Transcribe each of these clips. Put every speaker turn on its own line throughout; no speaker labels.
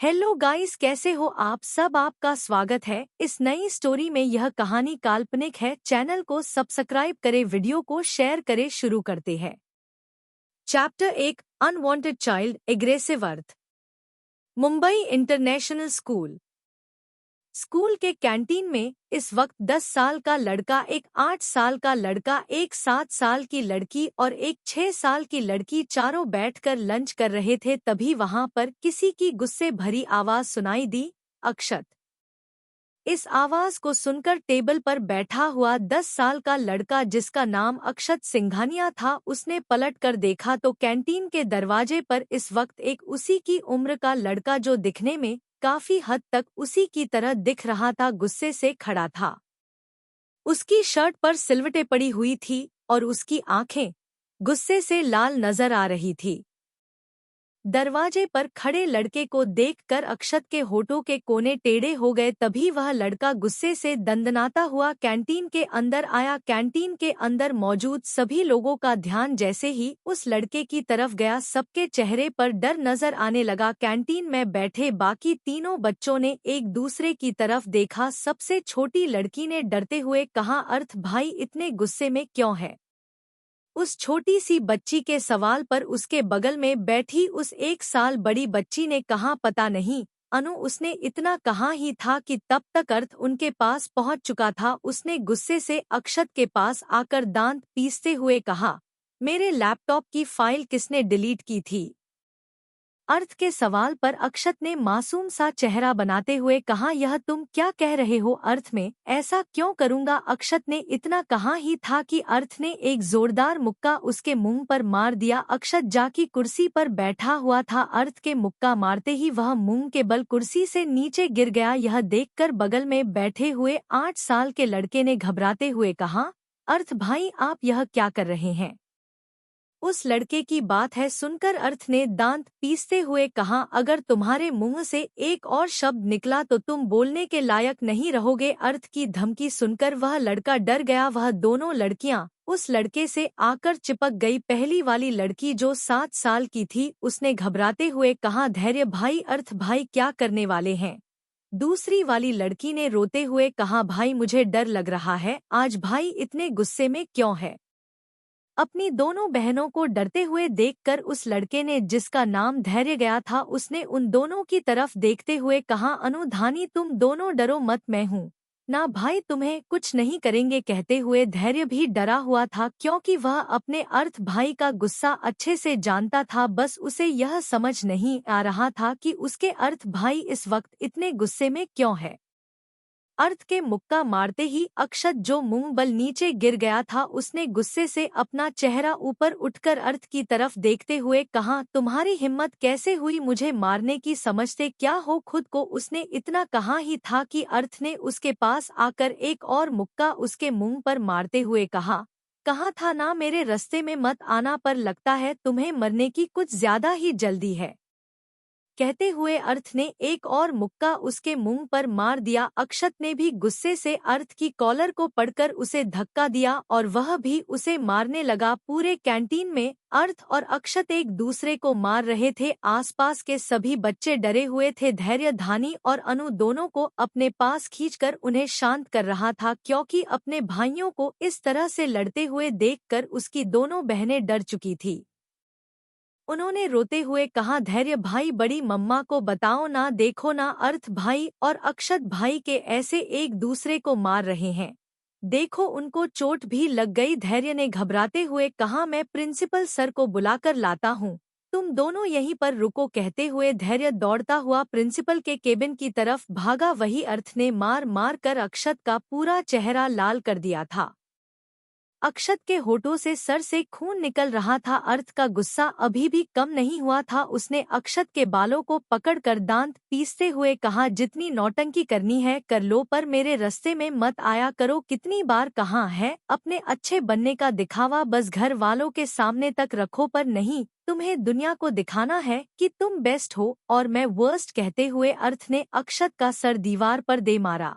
Hello guys, कैसे हो आप सब। आपका स्वागत है इस नई स्टोरी में। यह कहानी काल्पनिक है। चैनल को सब्सक्राइब करें, वीडियो को शेयर करें। शुरू करते हैं। Chapter 1, unwanted child, aggressive Arth. Mumbai international school. School के कैंटीन में इस वक्त 10 साल का लड़का, एक 8 साल का लड़का, एक 7 साल की लड़की और एक 6 साल की लड़की चारों बैठकर लंच कर रहे थे। तभी वहां पर किसी की गुस्से भरी आवाज सुनाई दी, अक्षत। इस आवाज को सुनकर टेबल पर बैठा हुआ 10 साल का लड़का, जिसका नाम अक्षत सिंघानिया था, उसने पलट कर देखा तो कैंटीन के दरवाजे पर इस वक्त एक उसी की उम्र का लड़का, जो दिखने में काफी हद तक उसी की तरह दिख रहा था, गुस्से से खड़ा था। उसकी शर्ट पर सिलवटें पड़ी हुई थी और उसकी आंखें गुस्से से लाल नजर आ रही थी। दरवाजे पर खड़े लड़के को देखकर अक्षत के होठों के कोने टेढ़े हो गए। तभी वह लड़का गुस्से से दंदनाता हुआ कैंटीन के अंदर आया। कैंटीन के अंदर मौजूद सभी लोगों का ध्यान जैसे ही उस लड़के की तरफ गया, सबके चेहरे पर डर नजर आने लगा। कैंटीन में बैठे बाकी तीनों बच्चों ने एक दूसरे की तरफ देखा। सबसे छोटी लड़की ने डरते हुए कहा, अर्थ भाई इतने गुस्से में क्यों है? उस छोटी सी बच्ची के सवाल पर उसके बगल में बैठी उस 1 साल बड़ी बच्ची ने कहा, पता नहीं अनु। उसने इतना कहा ही था कि तब तक अर्थ उनके पास पहुंच चुका था। उसने गुस्से से अक्षत के पास आकर दांत पीसते हुए कहा, मेरे लैपटॉप की फाइल किसने डिलीट की थी? अर्थ के सवाल पर अक्षत ने मासूम सा चेहरा बनाते हुए कहा, यह तुम क्या कह रहे हो? अर्थ में ऐसा क्यों करूंगा? अक्षत ने इतना कहा ही था कि अर्थ ने एक जोरदार मुक्का उसके मुंह पर मार दिया। अक्षत जाकी कुर्सी पर बैठा हुआ था। अर्थ के मुक्का मारते ही वह मुंह के बल कुर्सी से नीचे गिर गया। यह देखकर बगल में बैठे हुए 8 साल के लड़के ने घबराते हुए कहा, अर्थ भाई आप यह क्या कर रहे हैं? उस लड़के की बात है सुनकर अर्थ ने दांत पीसते हुए कहा, अगर तुम्हारे मुंह से एक और शब्द निकला तो तुम बोलने के लायक नहीं रहोगे। अर्थ की धमकी सुनकर वह लड़का डर गया। वह दोनों लड़कियां उस लड़के से आकर चिपक गई। पहली वाली लड़की जो 7 साल की थी, उसने घबराते हुए कहा, धैर्य भाई, अर्थ भाई क्या करने वाले हैं? दूसरी वाली लड़की ने रोते हुए कहा, भाई मुझे डर लग रहा है, आज भाई इतने गुस्से में क्यों है? अपनी दोनों बहनों को डरते हुए देखकर उस लड़के ने, जिसका नाम धैर्य गया था, उसने उन दोनों की तरफ देखते हुए कहा, अनुधानी तुम दोनों डरो मत, मैं हूँ ना भाई, तुम्हें कुछ नहीं करेंगे। कहते हुए धैर्य भी डरा हुआ था, क्योंकि वह अपने अर्थ भाई का गुस्सा अच्छे से जानता था। बस उसे यह समझ नहीं आ रहा था कि उसके अर्थ भाई इस वक्त इतने गुस्से में क्यों है। अर्थ के मुक्का मारते ही अक्षत, जो मुंह बल नीचे गिर गया था, उसने गुस्से से अपना चेहरा ऊपर उठकर अर्थ की तरफ देखते हुए कहा, तुम्हारी हिम्मत कैसे हुई मुझे मारने की? समझते क्या हो खुद को? उसने इतना कहा ही था कि अर्थ ने उसके पास आकर एक और मुक्का उसके मुंह पर मारते हुए कहा था ना, मेरे रास्ते में मत आना, पर लगता है तुम्हें मरने की कुछ ज्यादा ही जल्दी है। कहते हुए अर्थ ने एक और मुक्का उसके मुंह पर मार दिया। अक्षत ने भी गुस्से से अर्थ की कॉलर को पकड़कर उसे धक्का दिया और वह भी उसे मारने लगा। पूरे कैंटीन में अर्थ और अक्षत एक दूसरे को मार रहे थे। आसपास के सभी बच्चे डरे हुए थे। धैर्य, धानी और अनु दोनों को अपने पास खींचकर उन्हें शांत कर रहा था, क्योंकि अपने भाइयों को इस तरह से लड़ते हुए देखकर उसकी दोनों बहनें डर चुकी थी। उन्होंने रोते हुए कहा, धैर्य भाई बड़ी मम्मा को बताओ ना, देखो ना अर्थ भाई और अक्षत भाई के ऐसे एक दूसरे को मार रहे हैं, देखो उनको चोट भी लग गई। धैर्य ने घबराते हुए कहा, मैं प्रिंसिपल सर को बुलाकर लाता हूँ, तुम दोनों यहीं पर रुको। कहते हुए धैर्य दौड़ता हुआ प्रिंसिपल के केबिन की तरफ भागा। वही अर्थ ने मार मार कर अक्षत का पूरा चेहरा लाल कर दिया था। अक्षत के होठों से सर से खून निकल रहा था। अर्थ का गुस्सा अभी भी कम नहीं हुआ था। उसने अक्षत के बालों को पकड़कर दांत पीसते हुए कहा, जितनी नौटंकी करनी है कर लो, पर मेरे रास्ते में मत आया करो। कितनी बार कहा है, अपने अच्छे बनने का दिखावा बस घर वालों के सामने तक रखो, पर नहीं, तुम्हें दुनिया को दिखाना है कि तुम बेस्ट हो और मैं वर्स्ट। कहते हुए अर्थ ने अक्षत का सर दीवार पर दे मारा।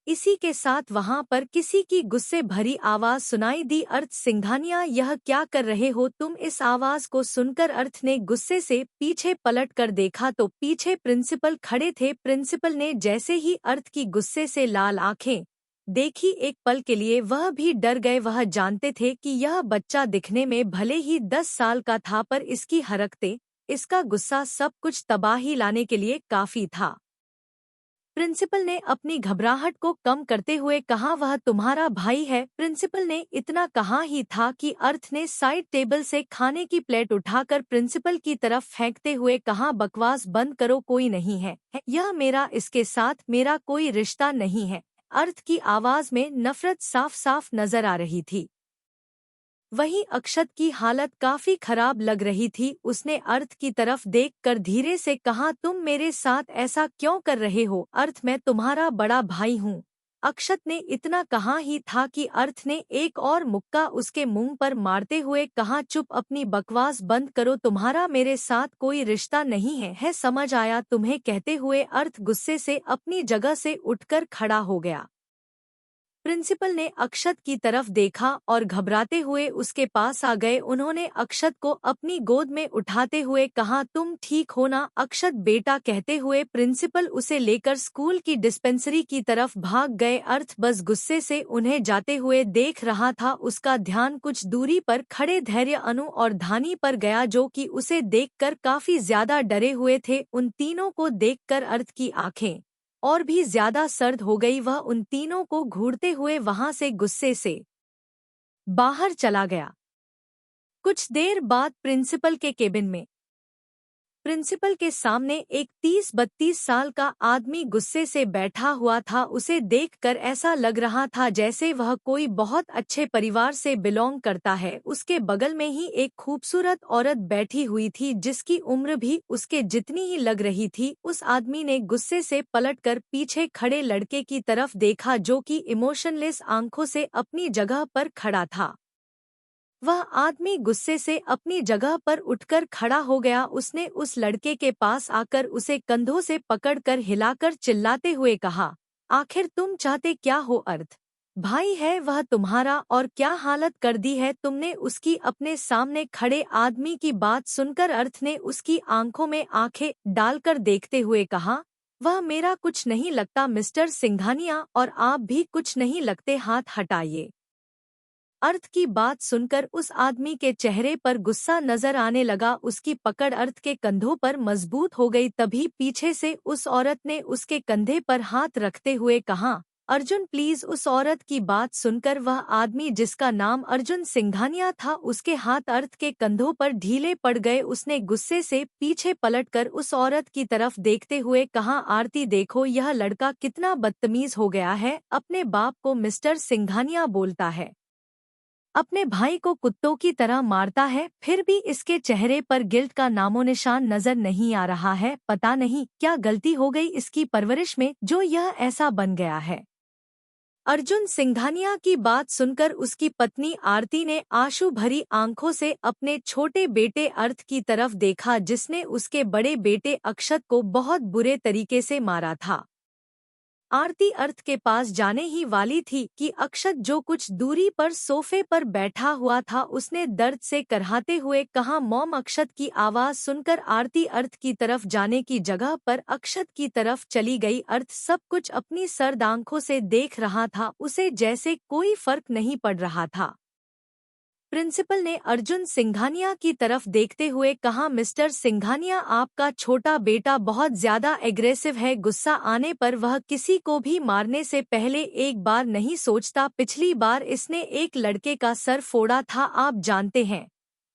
इसी के साथ वहां पर किसी की गुस्से भरी आवाज सुनाई दी, अर्थ सिंघानिया यह क्या कर रहे हो तुम। इस आवाज को सुनकर अर्थ ने गुस्से से पीछे पलट कर देखा तो पीछे प्रिंसिपल खड़े थे। प्रिंसिपल ने जैसे ही अर्थ की गुस्से से लाल आंखें देखी, एक पल के लिए वह भी डर गए। वह जानते थे कि यह बच्चा दिखने में भले ही 10 साल का था, पर इसकी हरकतें, इसका गुस्सा सब कुछ तबाही लाने के लिए काफी था। प्रिंसिपल ने अपनी घबराहट को कम करते हुए कहा, वह तुम्हारा भाई है। प्रिंसिपल ने इतना कहा ही था कि अर्थ ने साइड टेबल से खाने की प्लेट उठाकर प्रिंसिपल की तरफ फेंकते हुए कहा, बकवास बंद करो, कोई नहीं है यह मेरा, इसके साथ मेरा कोई रिश्ता नहीं है। अर्थ की आवाज में नफरत साफ साफ नजर आ रही थी। वहीं अक्षत की हालत काफी खराब लग रही थी। उसने अर्थ की तरफ देखकर धीरे से कहा, तुम मेरे साथ ऐसा क्यों कर रहे हो अर्थ, मैं तुम्हारा बड़ा भाई हूँ। अक्षत ने इतना कहा ही था कि अर्थ ने एक और मुक्का उसके मुंह पर मारते हुए कहा, चुप, अपनी बकवास बंद करो, तुम्हारा मेरे साथ कोई रिश्ता नहीं है समझ आया तुम्हें। कहते हुए अर्थ गुस्से से अपनी जगह से उठकर खड़ा हो गया। प्रिंसिपल ने अक्षत की तरफ देखा और घबराते हुए उसके पास आ गए। उन्होंने अक्षत को अपनी गोद में उठाते हुए कहा, तुम ठीक हो ना अक्षत बेटा। कहते हुए प्रिंसिपल उसे लेकर स्कूल की डिस्पेंसरी की तरफ भाग गए। अर्थ बस गुस्से से उन्हें जाते हुए देख रहा था। उसका ध्यान कुछ दूरी पर खड़े धैर्य, अनु और धानी पर गया, जो कि उसे देखकर काफी ज्यादा डरे हुए थे। उन तीनों को देखकर अर्थ की आंखें और भी ज्यादा सर्द हो गई। वह उन तीनों को घूरते हुए वहां से गुस्से से बाहर चला गया। कुछ देर बाद प्रिंसिपल के केबिन में प्रिंसिपल के सामने एक 30-32 साल का आदमी गुस्से से बैठा हुआ था। उसे देखकर ऐसा लग रहा था जैसे वह कोई बहुत अच्छे परिवार से बिलोंग करता है। उसके बगल में ही एक खूबसूरत औरत बैठी हुई थी, जिसकी उम्र भी उसके जितनी ही लग रही थी। उस आदमी ने गुस्से से पलटकर पीछे खड़े लड़के की तरफ देखा, जो कि इमोशनलेस आंखों से अपनी जगह पर खड़ा था। वह आदमी गुस्से से अपनी जगह पर उठकर खड़ा हो गया। उसने उस लड़के के पास आकर उसे कंधों से पकड़कर हिलाकर चिल्लाते हुए कहा, आखिर तुम चाहते क्या हो अर्थ? भाई है वह तुम्हारा, और क्या हालत कर दी है तुमने उसकी। अपने सामने खड़े आदमी की बात सुनकर अर्थ ने उसकी आंखों में आंखें डालकर देखते हुए कहा, वह मेरा कुछ नहीं लगता मिस्टर सिंघानिया, और आप भी कुछ नहीं लगते, हाथ हटाइए। अर्थ की बात सुनकर उस आदमी के चेहरे पर गुस्सा नजर आने लगा। उसकी पकड़ अर्थ के कंधों पर मजबूत हो गई। तभी पीछे से उस औरत ने उसके कंधे पर हाथ रखते हुए कहा, अर्जुन प्लीज। उस औरत की बात सुनकर वह आदमी, जिसका नाम अर्जुन सिंघानिया था, उसके हाथ अर्थ के कंधों पर ढीले पड़ गए। उसने गुस्से से पीछे पलटकर उस औरत की तरफ देखते हुए कहा, आरती देखो यह लड़का कितना बदतमीज हो गया है, अपने बाप को मिस्टर सिंघानिया बोलता है, अपने भाई को कुत्तों की तरह मारता है, फिर भी इसके चेहरे पर गिल्ट का नामोनिशान नजर नहीं आ रहा है। पता नहीं क्या गलती हो गई इसकी परवरिश में, जो यह ऐसा बन गया है। अर्जुन सिंघानिया की बात सुनकर उसकी पत्नी आरती ने आंसू भरी आंखों से अपने छोटे बेटे अर्थ की तरफ देखा, जिसने उसके बड़े बेटे अक्षत को बहुत बुरे तरीके से मारा था। आरती अर्थ के पास जाने ही वाली थी कि अक्षत, जो कुछ दूरी पर सोफे पर बैठा हुआ था, उसने दर्द से करहाते हुए कहा, मॉम। अक्षत की आवाज सुनकर आरती अर्थ की तरफ जाने की जगह पर अक्षत की तरफ चली गई। अर्थ सब कुछ अपनी सर्द आंखों से देख रहा था, उसे जैसे कोई फर्क नहीं पड़ रहा था। प्रिंसिपल ने अर्जुन सिंघानिया की तरफ देखते हुए कहा, मिस्टर सिंघानिया, आपका छोटा बेटा बहुत ज्यादा एग्रेसिव है। गुस्सा आने पर वह किसी को भी मारने से पहले एक बार नहीं सोचता। पिछली बार इसने एक लड़के का सर फोड़ा था। आप जानते हैं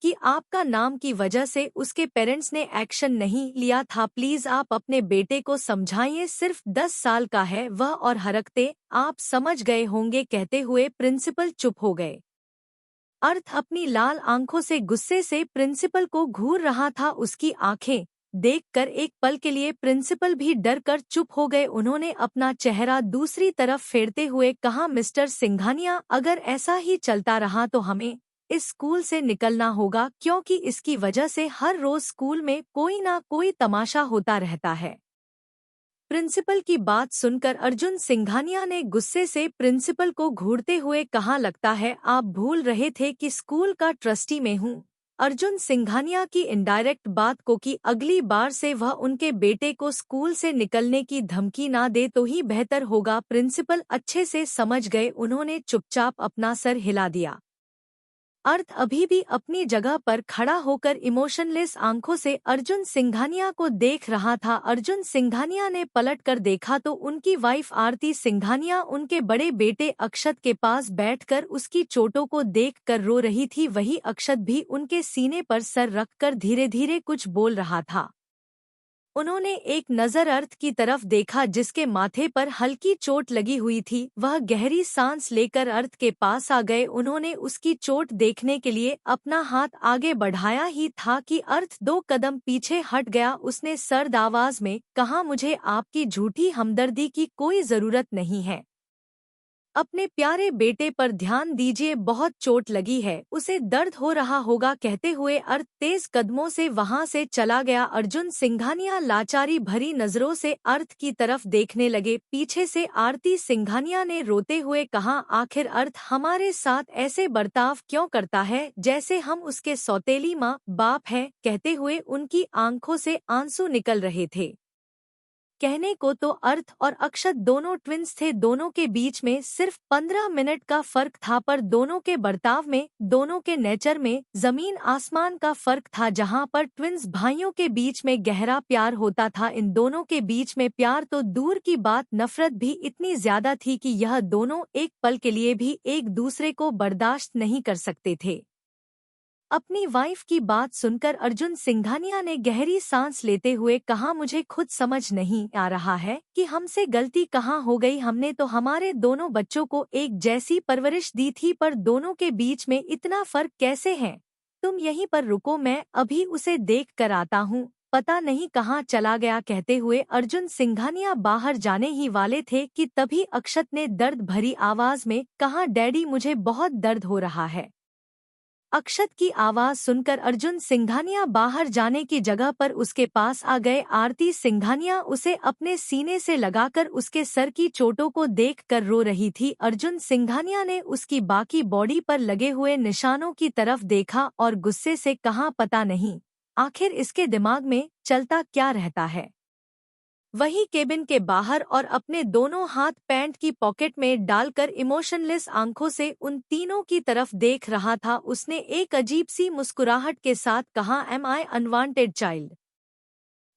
कि आपका नाम की वजह से उसके पेरेंट्स ने एक्शन नहीं लिया था। प्लीज आप अपने बेटे को समझाइए, सिर्फ 10 साल का है वह, और हरकतें आप समझ गए होंगे। कहते हुए प्रिंसिपल चुप हो गए। अर्थ अपनी लाल आंखों से गुस्से से प्रिंसिपल को घूर रहा था। उसकी आंखें देखकर एक पल के लिए प्रिंसिपल भी डर कर चुप हो गए। उन्होंने अपना चेहरा दूसरी तरफ फेरते हुए कहा, मिस्टर सिंघानिया, अगर ऐसा ही चलता रहा तो हमें इस स्कूल से निकलना होगा, क्योंकि इसकी वजह से हर रोज स्कूल में कोई ना कोई तमाशा होता रहता है। प्रिंसिपल की बात सुनकर अर्जुन सिंघानिया ने गुस्से से प्रिंसिपल को घूरते हुए कहा, लगता है आप भूल रहे थे कि स्कूल का ट्रस्टी मैं हूँ। अर्जुन सिंघानिया की इनडायरेक्ट बात को कि अगली बार से वह उनके बेटे को स्कूल से निकलने की धमकी ना दे तो ही बेहतर होगा प्रिंसिपल अच्छे से समझ गए। उन्होंने चुपचाप अपना सर हिला दिया। अर्थ अभी भी अपनी जगह पर खड़ा होकर इमोशनलेस आंखों से अर्जुन सिंघानिया को देख रहा था। अर्जुन सिंघानिया ने पलटकर देखा तो उनकी वाइफ आरती सिंघानिया उनके बड़े बेटे अक्षत के पास बैठकर उसकी चोटों को देखकर रो रही थी। वही अक्षत भी उनके सीने पर सर रखकर धीरे धीरे कुछ बोल रहा था। उन्होंने एक नज़र अर्थ की तरफ देखा जिसके माथे पर हल्की चोट लगी हुई थी। वह गहरी सांस लेकर अर्थ के पास आ गए। उन्होंने उसकी चोट देखने के लिए अपना हाथ आगे बढ़ाया ही था कि अर्थ 2 कदम पीछे हट गया। उसने सर्द आवाज में कहा, मुझे आपकी झूठी हमदर्दी की कोई जरूरत नहीं है। अपने प्यारे बेटे पर ध्यान दीजिए, बहुत चोट लगी है, उसे दर्द हो रहा होगा। कहते हुए अर्थ तेज कदमों से वहां से चला गया। अर्जुन सिंघानिया लाचारी भरी नजरों से अर्थ की तरफ देखने लगे। पीछे से आरती सिंघानिया ने रोते हुए कहा, आखिर अर्थ हमारे साथ ऐसे बर्ताव क्यों करता है जैसे हम उसके सौतेली माँ बाप हैं। कहते हुए उनकी आंखों से आंसू निकल रहे थे। कहने को तो अर्थ और अक्षत दोनों ट्विंस थे। दोनों के बीच में सिर्फ 15 मिनट का फर्क था, पर दोनों के बर्ताव में, दोनों के नेचर में जमीन आसमान का फर्क था। जहां पर ट्विंस भाइयों के बीच में गहरा प्यार होता था, इन दोनों के बीच में प्यार तो दूर की बात, नफरत भी इतनी ज्यादा थी कि यह दोनों एक पल के लिए भी एक दूसरे को बर्दाश्त नहीं कर सकते थे। अपनी वाइफ की बात सुनकर अर्जुन सिंघानिया ने गहरी सांस लेते हुए कहा, मुझे खुद समझ नहीं आ रहा है कि हमसे गलती कहाँ हो गई। हमने तो हमारे दोनों बच्चों को एक जैसी परवरिश दी थी, पर दोनों के बीच में इतना फर्क कैसे है। तुम यहीं पर रुको, मैं अभी उसे देख कर आता हूँ, पता नहीं कहाँ चला गया। कहते हुए अर्जुन सिंघानिया बाहर जाने ही वाले थे कि तभी अक्षत ने दर्द भरी आवाज में कहा, डैडी मुझे बहुत दर्द हो रहा है। अक्षत की आवाज सुनकर अर्जुन सिंघानिया बाहर जाने की जगह पर उसके पास आ गए। आरती सिंघानिया उसे अपने सीने से लगाकर उसके सर की चोटों को देखकर रो रही थी। अर्जुन सिंघानिया ने उसकी बाकी बॉडी पर लगे हुए निशानों की तरफ देखा और गुस्से से कहा, पता नहीं आखिर इसके दिमाग में चलता क्या रहता है। वही केबिन के बाहर और अपने दोनों हाथ पैंट की पॉकेट में डालकर इमोशनलेस आंखों से उन तीनों की तरफ देख रहा था। उसने एक अजीब सी मुस्कुराहट के साथ कहा, am I unwanted child?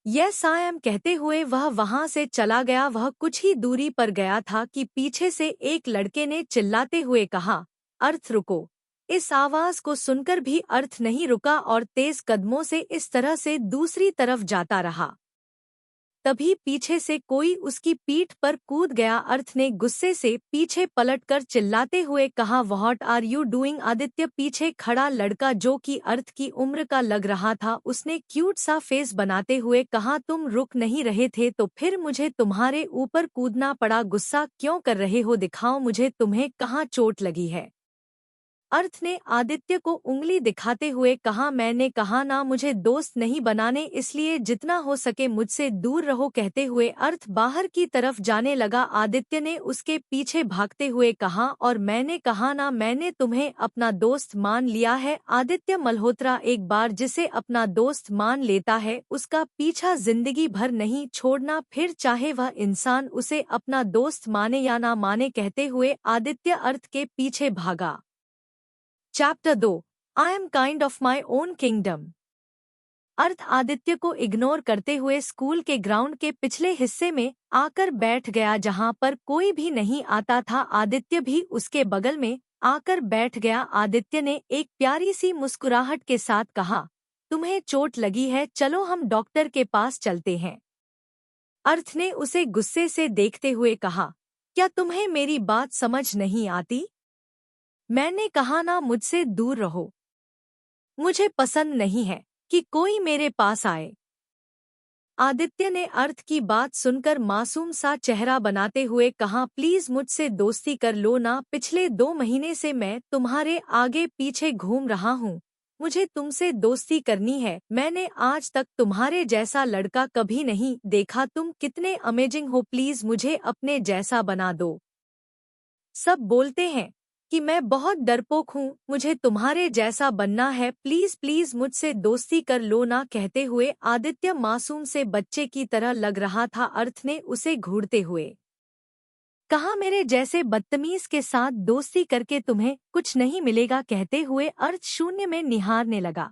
Yes I am. कहते हुए वह वहां से चला गया। वह कुछ ही दूरी पर गया था कि पीछे से एक लड़के ने चिल्लाते हुए कहा, अर्थ रुको। इस आवाज को सुनकर भी अर्थ नहीं रुका और तेज कदमों से इस तरह से दूसरी तरफ जाता रहा। तभी पीछे से कोई उसकी पीठ पर कूद गया। अर्थ ने गुस्से से पीछे पलटकर चिल्लाते हुए कहा, what are you doing? Aditya पीछे खड़ा लड़का जो कि अर्थ की उम्र का लग रहा था, उसने क्यूट सा फेस बनाते हुए कहा, तुम रुक नहीं रहे थे तो फिर मुझे तुम्हारे ऊपर कूदना पड़ा। गुस्सा क्यों कर रहे हो? दिखाओ मुझे तुम्हें कहाँ चोट लगी है। अर्थ ने आदित्य को उंगली दिखाते हुए कहा, मैंने कहा ना मुझे दोस्त नहीं बनाने, इसलिए जितना हो सके मुझसे दूर रहो। कहते हुए अर्थ बाहर की तरफ जाने लगा। आदित्य ने उसके पीछे भागते हुए कहा, और मैंने कहा ना मैंने तुम्हें अपना दोस्त मान लिया है। आदित्य मल्होत्रा एक बार जिसे अपना दोस्त मान लेता है उसका पीछा जिंदगी भर नहीं छोड़ना, फिर चाहे वह इंसान उसे अपना दोस्त माने या ना माने। कहते हुए आदित्य अर्थ के पीछे भागा। Chapter 2 I am kind of my own kingdom. Arth Aditya को इग्नोर करते हुए स्कूल के ग्राउंड के पिछले हिस्से में आकर बैठ गया जहां पर कोई भी नहीं आता था। आदित्य भी उसके बगल में आकर बैठ गया। आदित्य ने एक प्यारी सी मुस्कुराहट के साथ कहा, तुम्हें चोट लगी है, चलो हम डॉक्टर के पास चलते हैं। अर्थ ने उसे गुस्से से देखते हुए कहा, क्या तुम्हें मेरी बात समझ नहीं आती? मैंने कहा ना मुझसे दूर रहो। मुझे पसंद नहीं है कि कोई मेरे पास आए। आदित्य ने अर्थ की बात सुनकर मासूम सा चेहरा बनाते हुए कहा, प्लीज मुझसे दोस्ती कर लो ना। पिछले 2 महीने से मैं तुम्हारे आगे पीछे घूम रहा हूँ, मुझे तुमसे दोस्ती करनी है। मैंने आज तक तुम्हारे जैसा लड़का कभी नहीं देखा। तुम कितने अमेजिंग हो, प्लीज मुझे अपने जैसा बना दो। सब बोलते हैं कि मैं बहुत डरपोक हूँ, मुझे तुम्हारे जैसा बनना है, प्लीज प्लीज मुझसे दोस्ती कर लो ना। कहते हुए आदित्य मासूम से बच्चे की तरह लग रहा था। अर्थ ने उसे घूरते हुए कहा, मेरे जैसे बदतमीज के साथ दोस्ती करके तुम्हें कुछ नहीं मिलेगा। कहते हुए अर्थ शून्य में निहारने लगा।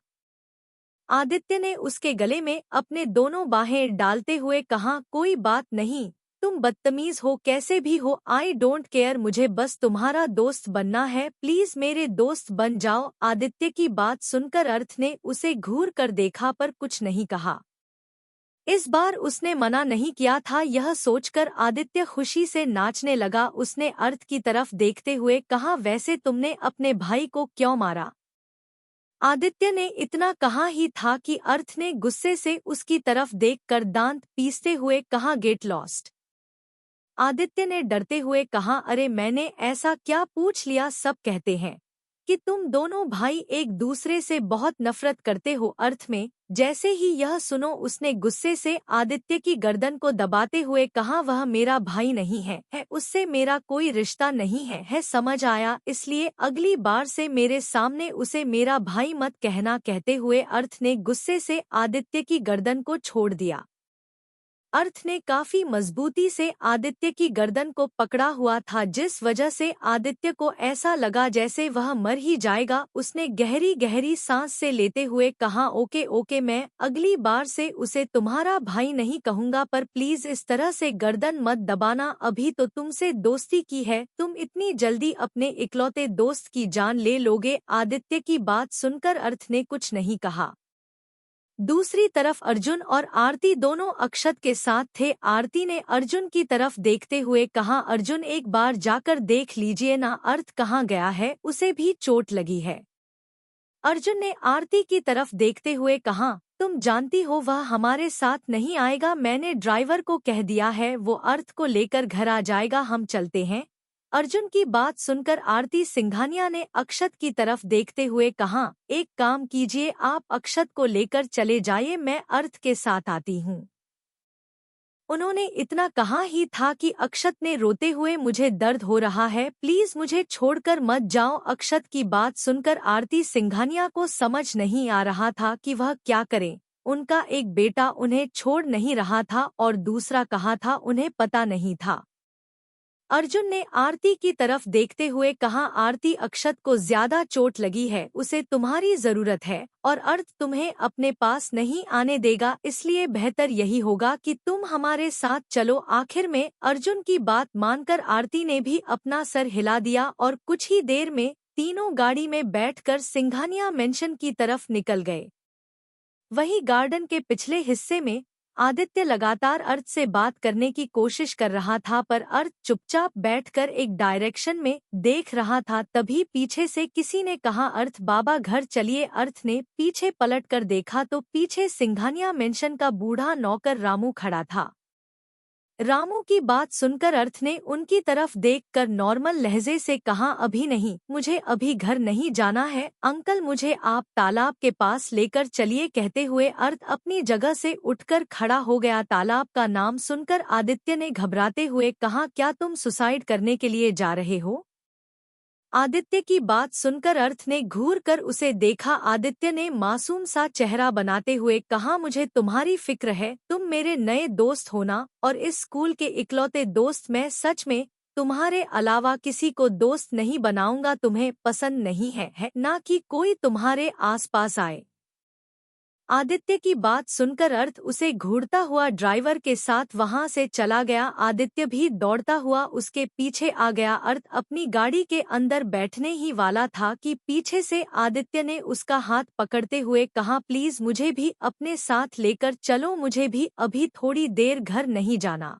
आदित्य ने उसके गले में अपने दोनों बाहें डालते हुए कहा, कोई बात नहीं, तुम बदतमीज हो कैसे भी हो, आई डोंट केयर, मुझे बस तुम्हारा दोस्त बनना है, प्लीज मेरे दोस्त बन जाओ। आदित्य की बात सुनकर अर्थ ने उसे घूर कर देखा पर कुछ नहीं कहा। इस बार उसने मना नहीं किया था। यह सोचकर आदित्य खुशी से नाचने लगा। उसने अर्थ की तरफ देखते हुए कहा, वैसे तुमने अपने भाई को क्यों मारा? आदित्य ने इतना कहा ही था कि अर्थ ने गुस्से से उसकी तरफ देखकर दांत पीसते हुए कहा, गेट लॉस्ट। आदित्य ने डरते हुए कहा, अरे मैंने ऐसा क्या पूछ लिया? सब कहते हैं कि तुम दोनों भाई एक दूसरे से बहुत नफरत करते हो। अर्थ में जैसे ही यह सुनो उसने गुस्से से आदित्य की गर्दन को दबाते हुए कहा, वह मेरा भाई नहीं है, उससे मेरा कोई रिश्ता नहीं है, समझ आया? इसलिए अगली बार से मेरे सामने उसे मेरा भाई मत कहना। कहते हुए अर्थ ने गुस्से से आदित्य की गर्दन को छोड़ दिया। अर्थ ने काफी मजबूती से आदित्य की गर्दन को पकड़ा हुआ था, जिस वजह से आदित्य को ऐसा लगा जैसे वह मर ही जाएगा। उसने गहरी गहरी सांस से लेते हुए कहा, ओके ओके, मैं अगली बार से उसे तुम्हारा भाई नहीं कहूंगा, पर प्लीज इस तरह से गर्दन मत दबाना। अभी तो तुमसे दोस्ती की है, तुम इतनी जल्दी अपने इकलौते दोस्त की जान ले लोगे? आदित्य की बात सुनकर अर्थ ने कुछ नहीं कहा। दूसरी तरफ अर्जुन और आरती दोनों अक्षत के साथ थे। आरती ने अर्जुन की तरफ देखते हुए कहा, अर्जुन एक बार जाकर देख लीजिए ना, अर्थ कहाँ गया है, उसे भी चोट लगी है। अर्जुन ने आरती की तरफ देखते हुए कहा, तुम जानती हो वह हमारे साथ नहीं आएगा, मैंने ड्राइवर को कह दिया है, वो अर्थ को लेकर घर आ जाएगा, हम चलते हैं। अर्जुन की बात सुनकर आरती सिंघानिया ने अक्षत की तरफ देखते हुए कहा, एक काम कीजिए, आप अक्षत को लेकर चले जाइए, मैं अर्थ के साथ आती हूँ। उन्होंने इतना कहा ही था कि अक्षत ने रोते हुए, मुझे दर्द हो रहा है, प्लीज मुझे छोड़कर मत जाओ। अक्षत की बात सुनकर आरती सिंघानिया को समझ नहीं आ रहा था कि वह क्या करे। उनका एक बेटा उन्हें छोड़ नहीं रहा था और दूसरा कहा था उन्हें पता नहीं था। अर्जुन ने आरती की तरफ देखते हुए कहा, आरती अक्षत को ज्यादा चोट लगी है, उसे तुम्हारी जरूरत है और अर्थ तुम्हें अपने पास नहीं आने देगा, इसलिए बेहतर यही होगा कि तुम हमारे साथ चलो। आखिर में अर्जुन की बात मानकर आरती ने भी अपना सर हिला दिया और कुछ ही देर में तीनों गाड़ी में बैठकर सिंघानिया मेंशन की तरफ निकल गए। वहीं गार्डन के पिछले हिस्से में आदित्य लगातार अर्थ से बात करने की कोशिश कर रहा था, पर अर्थ चुपचाप बैठकर एक डायरेक्शन में देख रहा था। तभी पीछे से किसी ने कहा, अर्थ बाबा घर चलिए। अर्थ ने पीछे पलटकर देखा तो पीछे सिंघानिया मेंशन का बूढ़ा नौकर रामू खड़ा था। रामू की बात सुनकर अर्थ ने उनकी तरफ देखकर नॉर्मल लहजे से कहा, अभी नहीं, मुझे अभी घर नहीं जाना है, अंकल मुझे आप तालाब के पास लेकर चलिए। कहते हुए अर्थ अपनी जगह से उठकर खड़ा हो गया। तालाब का नाम सुनकर आदित्य ने घबराते हुए कहा, क्या तुम सुसाइड करने के लिए जा रहे हो? आदित्य की बात सुनकर अर्थ ने घूर कर उसे देखा। आदित्य ने मासूम सा चेहरा बनाते हुए कहा, मुझे तुम्हारी फिक्र है, तुम मेरे नए दोस्त होना और इस स्कूल के इकलौते दोस्त। मैं सच में तुम्हारे अलावा किसी को दोस्त नहीं बनाऊंगा, तुम्हें पसंद नहीं है ना कि कोई तुम्हारे आसपास आए। आदित्य की बात सुनकर अर्थ उसे घूरता हुआ ड्राइवर के साथ वहां से चला गया। आदित्य भी दौड़ता हुआ उसके पीछे आ गया। अर्थ अपनी गाड़ी के अंदर बैठने ही वाला था कि पीछे से आदित्य ने उसका हाथ पकड़ते हुए कहा, प्लीज मुझे भी अपने साथ लेकर चलो, मुझे भी अभी थोड़ी देर घर नहीं जाना।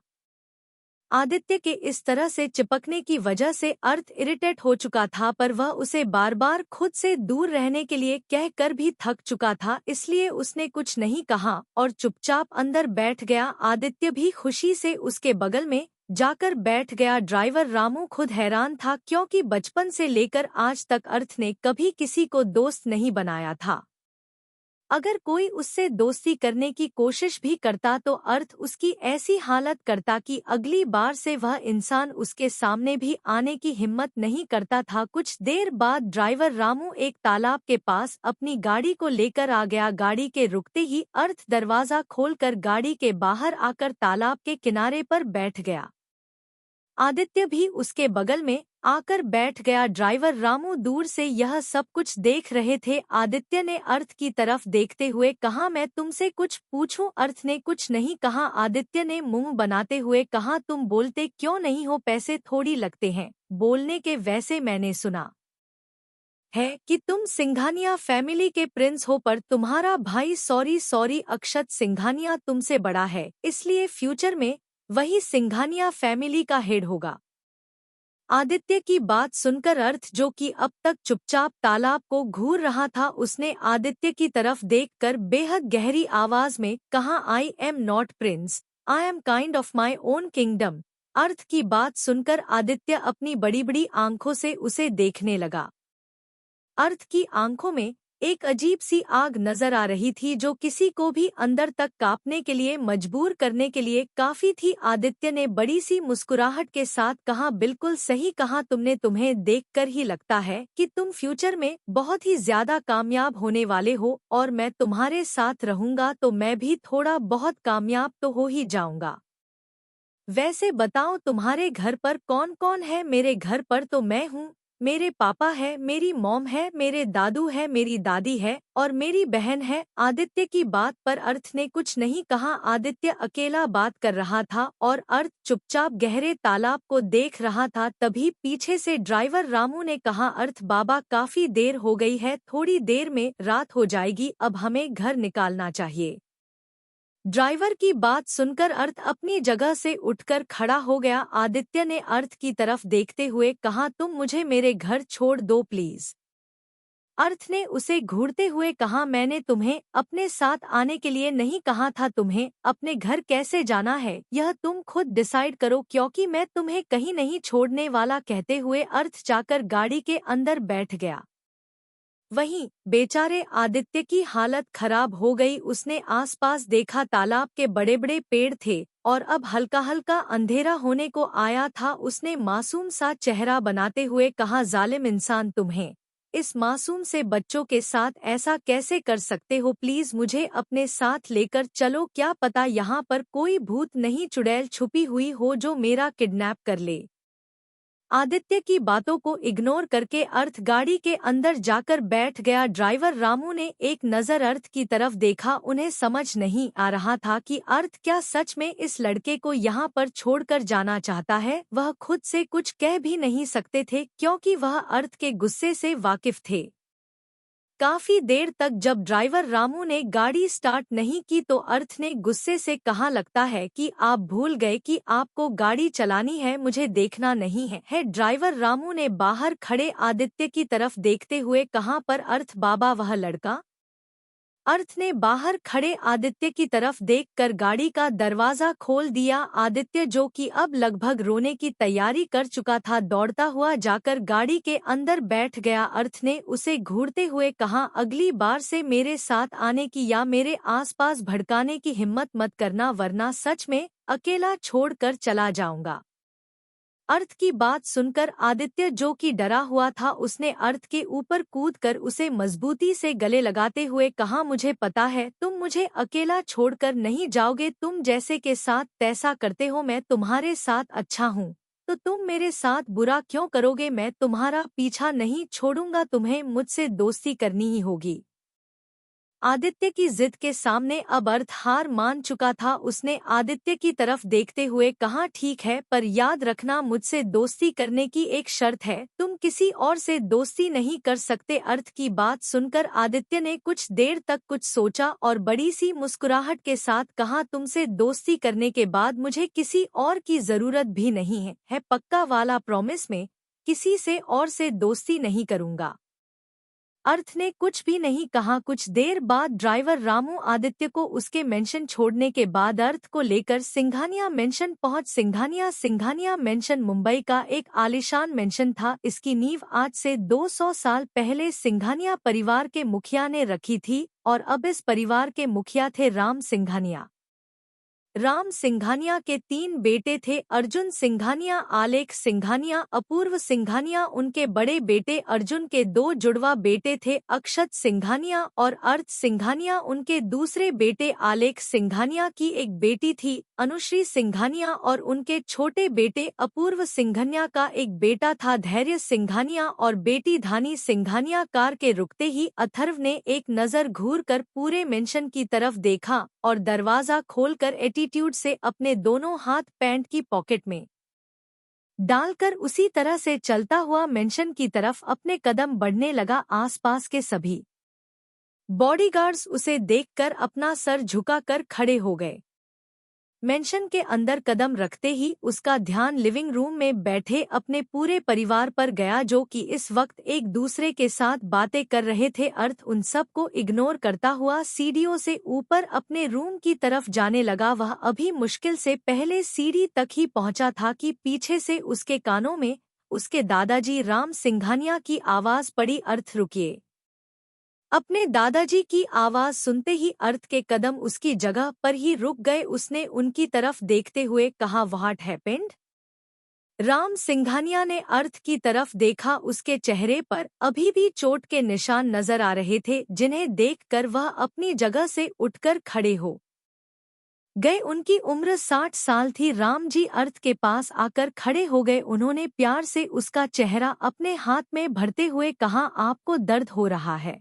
आदित्य के इस तरह से चिपकने की वजह से अर्थ इरिटेट हो चुका था, पर वह उसे बार बार खुद से दूर रहने के लिए कहकर भी थक चुका था, इसलिए उसने कुछ नहीं कहा और चुपचाप अंदर बैठ गया। आदित्य भी खुशी से उसके बगल में जाकर बैठ गया। ड्राइवर रामू खुद हैरान था क्योंकि बचपन से लेकर आज तक अर्थ ने कभी किसी को दोस्त नहीं बनाया था। अगर कोई उससे दोस्ती करने की कोशिश भी करता तो अर्थ उसकी ऐसी हालत करता कि अगली बार से वह इंसान उसके सामने भी आने की हिम्मत नहीं करता था। कुछ देर बाद ड्राइवर रामू एक तालाब के पास अपनी गाड़ी को लेकर आ गया। गाड़ी के रुकते ही अर्थ दरवाजा खोलकर गाड़ी के बाहर आकर तालाब के किनारे पर बैठ गया। आदित्य भी उसके बगल में आकर बैठ गया। ड्राइवर रामू दूर से यह सब कुछ देख रहे थे। आदित्य ने अर्थ की तरफ देखते हुए कहा, मैं तुमसे कुछ पूछूं? अर्थ ने कुछ नहीं कहा। आदित्य ने मुंह बनाते हुए कहा, तुम बोलते क्यों नहीं हो? पैसे थोड़ी लगते हैं बोलने के। वैसे मैंने सुना है कि तुम सिंघानिया फैमिली के प्रिंस हो, पर तुम्हारा भाई सॉरी अक्षत सिंघानिया तुमसे बड़ा है, इसलिए फ्यूचर में वही सिंघानिया फैमिली का हेड होगा। आदित्य की बात सुनकर अर्थ, जो कि अब तक चुपचाप तालाब को घूर रहा था, उसने आदित्य की तरफ देखकर बेहद गहरी आवाज में कहा, I am not prince, I am kind of my own kingdom. Arth की बात सुनकर आदित्य अपनी बड़ी बड़ी आंखों से उसे देखने लगा। अर्थ की आंखों में एक अजीब सी आग नजर आ रही थी जो किसी को भी अंदर तक कांपने के लिए मजबूर करने के लिए काफी थी। आदित्य ने बड़ी सी मुस्कुराहट के साथ कहा, बिल्कुल सही कहा तुमने, तुम्हें देखकर ही लगता है कि तुम फ्यूचर में बहुत ही ज्यादा कामयाब होने वाले हो, और मैं तुम्हारे साथ रहूंगा तो मैं भी थोड़ा बहुत कामयाब तो हो ही जाऊंगा। वैसे बताओ तुम्हारे घर पर कौन कौन है? मेरे घर पर तो मैं हूँ, मेरे पापा है, मेरी मॉम है, मेरे दादू है, मेरी दादी है और मेरी बहन है। आदित्य की बात पर अर्थ ने कुछ नहीं कहा। आदित्य अकेला बात कर रहा था और अर्थ चुपचाप गहरे तालाब को देख रहा था। तभी पीछे से ड्राइवर रामू ने कहा, अर्थ बाबा काफी देर हो गई है, थोड़ी देर में रात हो जाएगी, अब हमें घर निकालना चाहिए। ड्राइवर की बात सुनकर अर्थ अपनी जगह से उठकर खड़ा हो गया। आदित्य ने अर्थ की तरफ देखते हुए कहा, तुम मुझे मेरे घर छोड़ दो प्लीज। अर्थ ने उसे घूरते हुए कहा, मैंने तुम्हें अपने साथ आने के लिए नहीं कहा था, तुम्हें अपने घर कैसे जाना है यह तुम खुद डिसाइड करो, क्योंकि मैं तुम्हें कहीं नहीं छोड़ने वाला। कहते हुए अर्थ जाकर गाड़ी के अंदर बैठ गया। वहीं बेचारे आदित्य की हालत खराब हो गई। उसने आसपास देखा, तालाब के बड़े बड़े पेड़ थे और अब हल्का हल्का अंधेरा होने को आया था। उसने मासूम सा चेहरा बनाते हुए कहा, जालिम इंसान, तुम्हें इस मासूम से बच्चों के साथ ऐसा कैसे कर सकते हो? प्लीज मुझे अपने साथ लेकर चलो, क्या पता यहाँ पर कोई भूत नहीं चुड़ैल छुपी हुई हो जो मेरा किडनैप कर ले। आदित्य की बातों को इग्नोर करके अर्थ गाड़ी के अंदर जाकर बैठ गया। ड्राइवर रामू ने एक नज़र अर्थ की तरफ देखा। उन्हें समझ नहीं आ रहा था कि अर्थ क्या सच में इस लड़के को यहाँ पर छोड़कर जाना चाहता है। वह खुद से कुछ कह भी नहीं सकते थे क्योंकि वह अर्थ के गुस्से से वाकिफ थे। काफी देर तक जब ड्राइवर रामू ने गाड़ी स्टार्ट नहीं की तो अर्थ ने गुस्से से कहा, लगता है कि आप भूल गए कि आपको गाड़ी चलानी है, मुझे देखना नहीं है। ड्राइवर रामू ने बाहर खड़े आदित्य की तरफ देखते हुए कहा, पर अर्थ बाबा वह लड़का? अर्थ ने बाहर खड़े आदित्य की तरफ देखकर गाड़ी का दरवाजा खोल दिया। आदित्य, जो कि अब लगभग रोने की तैयारी कर चुका था, दौड़ता हुआ जाकर गाड़ी के अंदर बैठ गया। अर्थ ने उसे घूरते हुए कहा, अगली बार से मेरे साथ आने की या मेरे आसपास भड़काने की हिम्मत मत करना, वरना सच में अकेला छोड़कर चला जाऊंगा। अर्थ की बात सुनकर आदित्य, जो कि डरा हुआ था, उसने अर्थ के ऊपर कूदकर उसे मजबूती से गले लगाते हुए कहा, मुझे पता है तुम मुझे अकेला छोड़कर नहीं जाओगे, तुम जैसे के साथ तैसा करते हो, मैं तुम्हारे साथ अच्छा हूँ तो तुम मेरे साथ बुरा क्यों करोगे? मैं तुम्हारा पीछा नहीं छोड़ूंगा, तुम्हें मुझसे दोस्ती करनी ही होगी। आदित्य की जिद के सामने अब अर्थ हार मान चुका था। उसने आदित्य की तरफ देखते हुए कहा, ठीक है, पर याद रखना मुझसे दोस्ती करने की एक शर्त है, तुम किसी और से दोस्ती नहीं कर सकते। अर्थ की बात सुनकर आदित्य ने कुछ देर तक कुछ सोचा और बड़ी सी मुस्कुराहट के साथ कहा, तुमसे दोस्ती करने के बाद मुझे किसी और की जरूरत भी नहीं है पक्का वाला प्रॉमिस? में किसी से और से दोस्ती नहीं करूंगा। अर्थ ने कुछ भी नहीं कहा। कुछ देर बाद ड्राइवर रामू आदित्य को उसके मेंशन छोड़ने के बाद अर्थ को लेकर सिंघानिया मेंशन पहुंच। सिंघानिया मेंशन मुंबई का एक आलीशान मेंशन था। इसकी नींव आज से 200 साल पहले सिंघानिया परिवार के मुखिया ने रखी थी और अब इस परिवार के मुखिया थे राम सिंघानिया। राम सिंघानिया के 3 बेटे थे, अर्जुन सिंघानिया, आलेख सिंघानिया, अपूर्व सिंघानिया। उनके बड़े बेटे अर्जुन के 2 जुड़वा बेटे थे, अक्षत सिंघानिया और अर्थ सिंघानिया। उनके दूसरे बेटे आलेख सिंघानिया की एक बेटी थी, अनुश्री सिंघानिया, और उनके छोटे बेटे अपूर्व सिंघानिया का एक बेटा था, धैर्य सिंघानिया, और बेटी धानी सिंघानिया। कार के रुकते ही अथर्व ने एक नज़र घूरकर पूरे मेंशन की तरफ देखा और दरवाजा खोलकर एटीट्यूड से अपने दोनों हाथ पैंट की पॉकेट में डालकर उसी तरह से चलता हुआ मेंशन की तरफ अपने कदम बढ़ने लगा। आसपास के सभी बॉडीगार्ड्स उसे देखकर अपना सर झुकाकर खड़े हो गए। मेंशन के अंदर कदम रखते ही उसका ध्यान लिविंग रूम में बैठे अपने पूरे परिवार पर गया, जो कि इस वक्त एक दूसरे के साथ बातें कर रहे थे। अर्थ उन सब को इग्नोर करता हुआ सीढ़ियों से ऊपर अपने रूम की तरफ जाने लगा। वह अभी मुश्किल से पहले सीढ़ी तक ही पहुंचा था कि पीछे से उसके कानों में उसके दादाजी राम सिंघानिया की आवाज पड़ी, अर्थ रुकिए। अपने दादाजी की आवाज सुनते ही अर्थ के कदम उसकी जगह पर ही रुक गए। उसने उनकी तरफ देखते हुए कहा, व्हाट हैपेंड? राम सिंघानिया ने अर्थ की तरफ देखा। उसके चेहरे पर अभी भी चोट के निशान नजर आ रहे थे, जिन्हें देखकर वह अपनी जगह से उठकर खड़े हो गए। उनकी उम्र 60 साल थी। राम जी अर्थ के पास आकर खड़े हो गए। उन्होंने प्यार से उसका चेहरा अपने हाथ में भरते हुए कहा, आपको दर्द हो रहा है?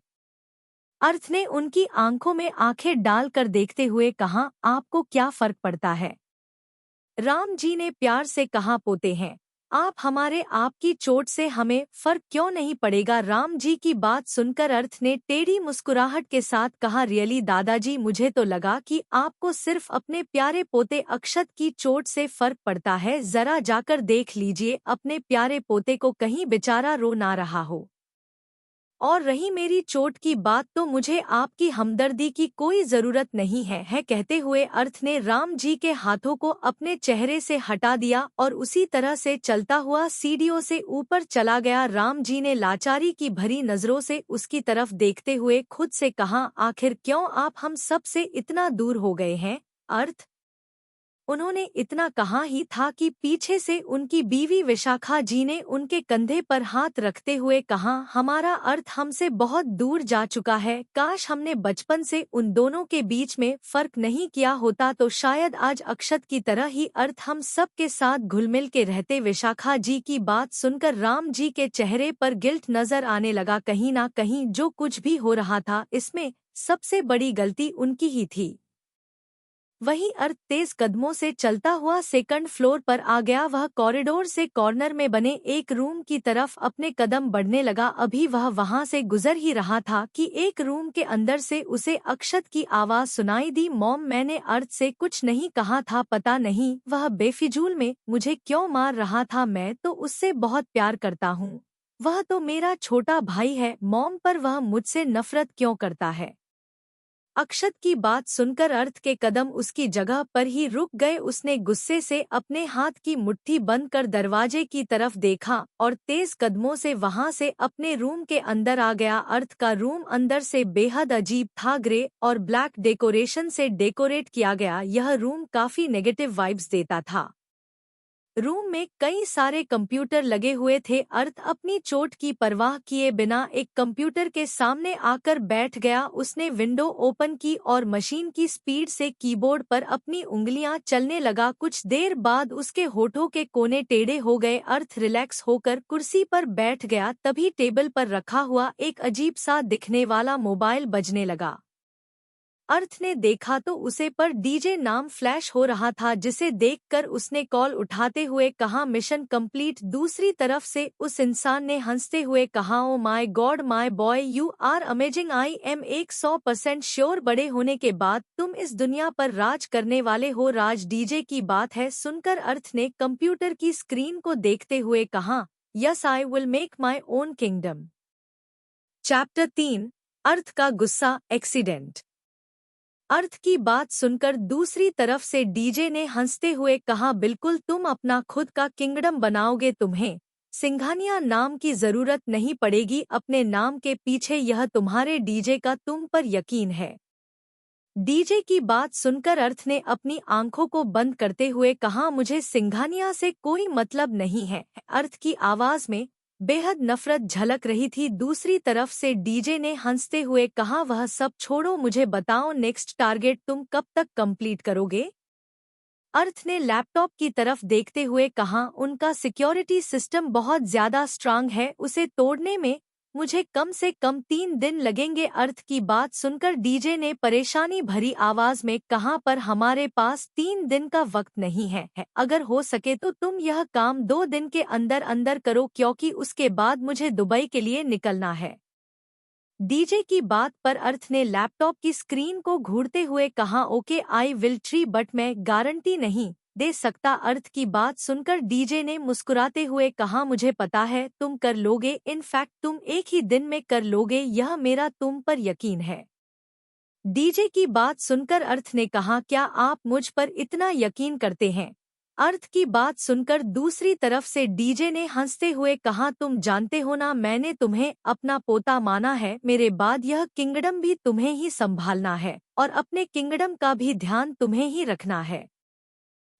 अर्थ ने उनकी आंखों में आंखें डालकर देखते हुए कहा, आपको क्या फर्क पड़ता है? राम जी ने प्यार से कहा, पोते हैं आप हमारे, आपकी चोट से हमें फर्क क्यों नहीं पड़ेगा? राम जी की बात सुनकर अर्थ ने टेढ़ी मुस्कुराहट के साथ कहा, रियली दादाजी, मुझे तो लगा कि आपको सिर्फ अपने प्यारे पोते अक्षत की चोट से फर्क पड़ता है। जरा जाकर देख लीजिए अपने प्यारे पोते को, कहीं बेचारा रो ना रहा हो। और रही मेरी चोट की बात, तो मुझे आपकी हमदर्दी की कोई जरूरत नहीं है। कहते हुए अर्थ ने राम जी के हाथों को अपने चेहरे से हटा दिया और उसी तरह से चलता हुआ सीढ़ियों से ऊपर चला गया। राम जी ने लाचारी की भरी नजरों से उसकी तरफ देखते हुए खुद से कहा, आखिर क्यों आप हम सब से इतना दूर हो गए हैं? अर्थ उन्होंने इतना कहा ही था कि पीछे से उनकी बीवी विशाखा जी ने उनके कंधे पर हाथ रखते हुए कहा, हमारा अर्थ हमसे बहुत दूर जा चुका है। काश हमने बचपन से उन दोनों के बीच में फर्क नहीं किया होता, तो शायद आज अक्षत की तरह ही अर्थ हम सब के साथ घुलमिल के रहते। विशाखा जी की बात सुनकर राम जी के चेहरे पर गिल्ट नजर आने लगा। कहीं ना कहीं जो कुछ भी हो रहा था, इसमें सबसे बड़ी गलती उनकी ही थी। वहीं अर्थ तेज कदमों से चलता हुआ सेकंड फ्लोर पर आ गया। वह कॉरिडोर से कॉर्नर में बने एक रूम की तरफ अपने कदम बढ़ने लगा। अभी वह वहां से गुजर ही रहा था कि एक रूम के अंदर से उसे अक्षत की आवाज सुनाई दी, मॉम, मैंने अर्थ से कुछ नहीं कहा था, पता नहीं वह बेफिजूल में मुझे क्यों मार रहा था। मैं तो उससे बहुत प्यार करता हूँ, वह तो मेरा छोटा भाई है मॉम, पर वह मुझसे नफरत क्यों करता है? अक्षत की बात सुनकर अर्थ के कदम उसकी जगह पर ही रुक गए। उसने गुस्से से अपने हाथ की मुट्ठी बंद कर दरवाजे की तरफ देखा और तेज कदमों से वहां से अपने रूम के अंदर आ गया। अर्थ का रूम अंदर से बेहद अजीब था। ग्रे और ब्लैक डेकोरेशन से डेकोरेट किया गया यह रूम काफी नेगेटिव वाइब्स देता था। रूम में कई सारे कंप्यूटर लगे हुए थे। अर्थ अपनी चोट की परवाह किए बिना एक कंप्यूटर के सामने आकर बैठ गया। उसने विंडो ओपन की और मशीन की स्पीड से कीबोर्ड पर अपनी उंगलियां चलने लगा। कुछ देर बाद उसके होठों के कोने टेढ़े हो गए। अर्थ रिलैक्स होकर कुर्सी पर बैठ गया। तभी टेबल पर रखा हुआ एक अजीब सा दिखने वाला मोबाइल बजने लगा। अर्थ ने देखा तो उसे पर डीजे नाम फ्लैश हो रहा था, जिसे देखकर उसने कॉल उठाते हुए कहा, मिशन कंप्लीट। दूसरी तरफ से उस इंसान ने हंसते हुए कहा, oh my god my boy, you are amazing, I am 100% sure बड़े होने के बाद तुम इस दुनिया पर राज करने वाले हो। राज डीजे की बात है? सुनकर अर्थ ने कंप्यूटर की स्क्रीन को देखते हुए कहा, yes I will make my own kingdom. Chapter 3 अर्थ का गुस्सा एक्सीडेंट। अर्थ की बात सुनकर दूसरी तरफ से डीजे ने हंसते हुए कहा, बिल्कुल तुम अपना खुद का किंगडम बनाओगे, तुम्हें सिंघानिया नाम की जरूरत नहीं पड़ेगी अपने नाम के पीछे, यह तुम्हारे डीजे का तुम पर यकीन है। डीजे की बात सुनकर अर्थ ने अपनी आंखों को बंद करते हुए कहा, मुझे सिंघानिया से कोई मतलब नहीं है। अर्थ की आवाज में बेहद नफरत झलक रही थी। दूसरी तरफ से डीजे ने हंसते हुए कहा, वह सब छोड़ो, मुझे बताओ नेक्स्ट टारगेट तुम कब तक कंप्लीट करोगे। अर्थ ने लैपटॉप की तरफ देखते हुए कहा, उनका सिक्योरिटी सिस्टम बहुत ज्यादा स्ट्रांग है, उसे तोड़ने में मुझे कम से कम 3 दिन लगेंगे। अर्थ की बात सुनकर डीजे ने परेशानी भरी आवाज में कहा, पर हमारे पास 3 दिन का वक्त नहीं है। अगर हो सके तो तुम यह काम 2 दिन के अंदर अंदर करो, क्योंकि उसके बाद मुझे दुबई के लिए निकलना है। डीजे की बात पर अर्थ ने लैपटॉप की स्क्रीन को घूरते हुए कहा, okay I will tree, but मैं गारंटी नहीं दे सकता। अर्थ की बात सुनकर डीजे ने मुस्कुराते हुए कहा, मुझे पता है तुम कर लोगे, इनफैक्ट तुम एक ही दिन में कर लोगे, यह मेरा तुम पर यकीन है। डीजे की बात सुनकर अर्थ ने कहा, क्या आप मुझ पर इतना यकीन करते हैं। अर्थ की बात सुनकर दूसरी तरफ से डीजे ने हंसते हुए कहा, तुम जानते हो ना, मैंने तुम्हें अपना पोता माना है, मेरे बाद यह किंगडम भी तुम्हें ही संभालना है और अपने किंगडम का भी ध्यान तुम्हें ही रखना है।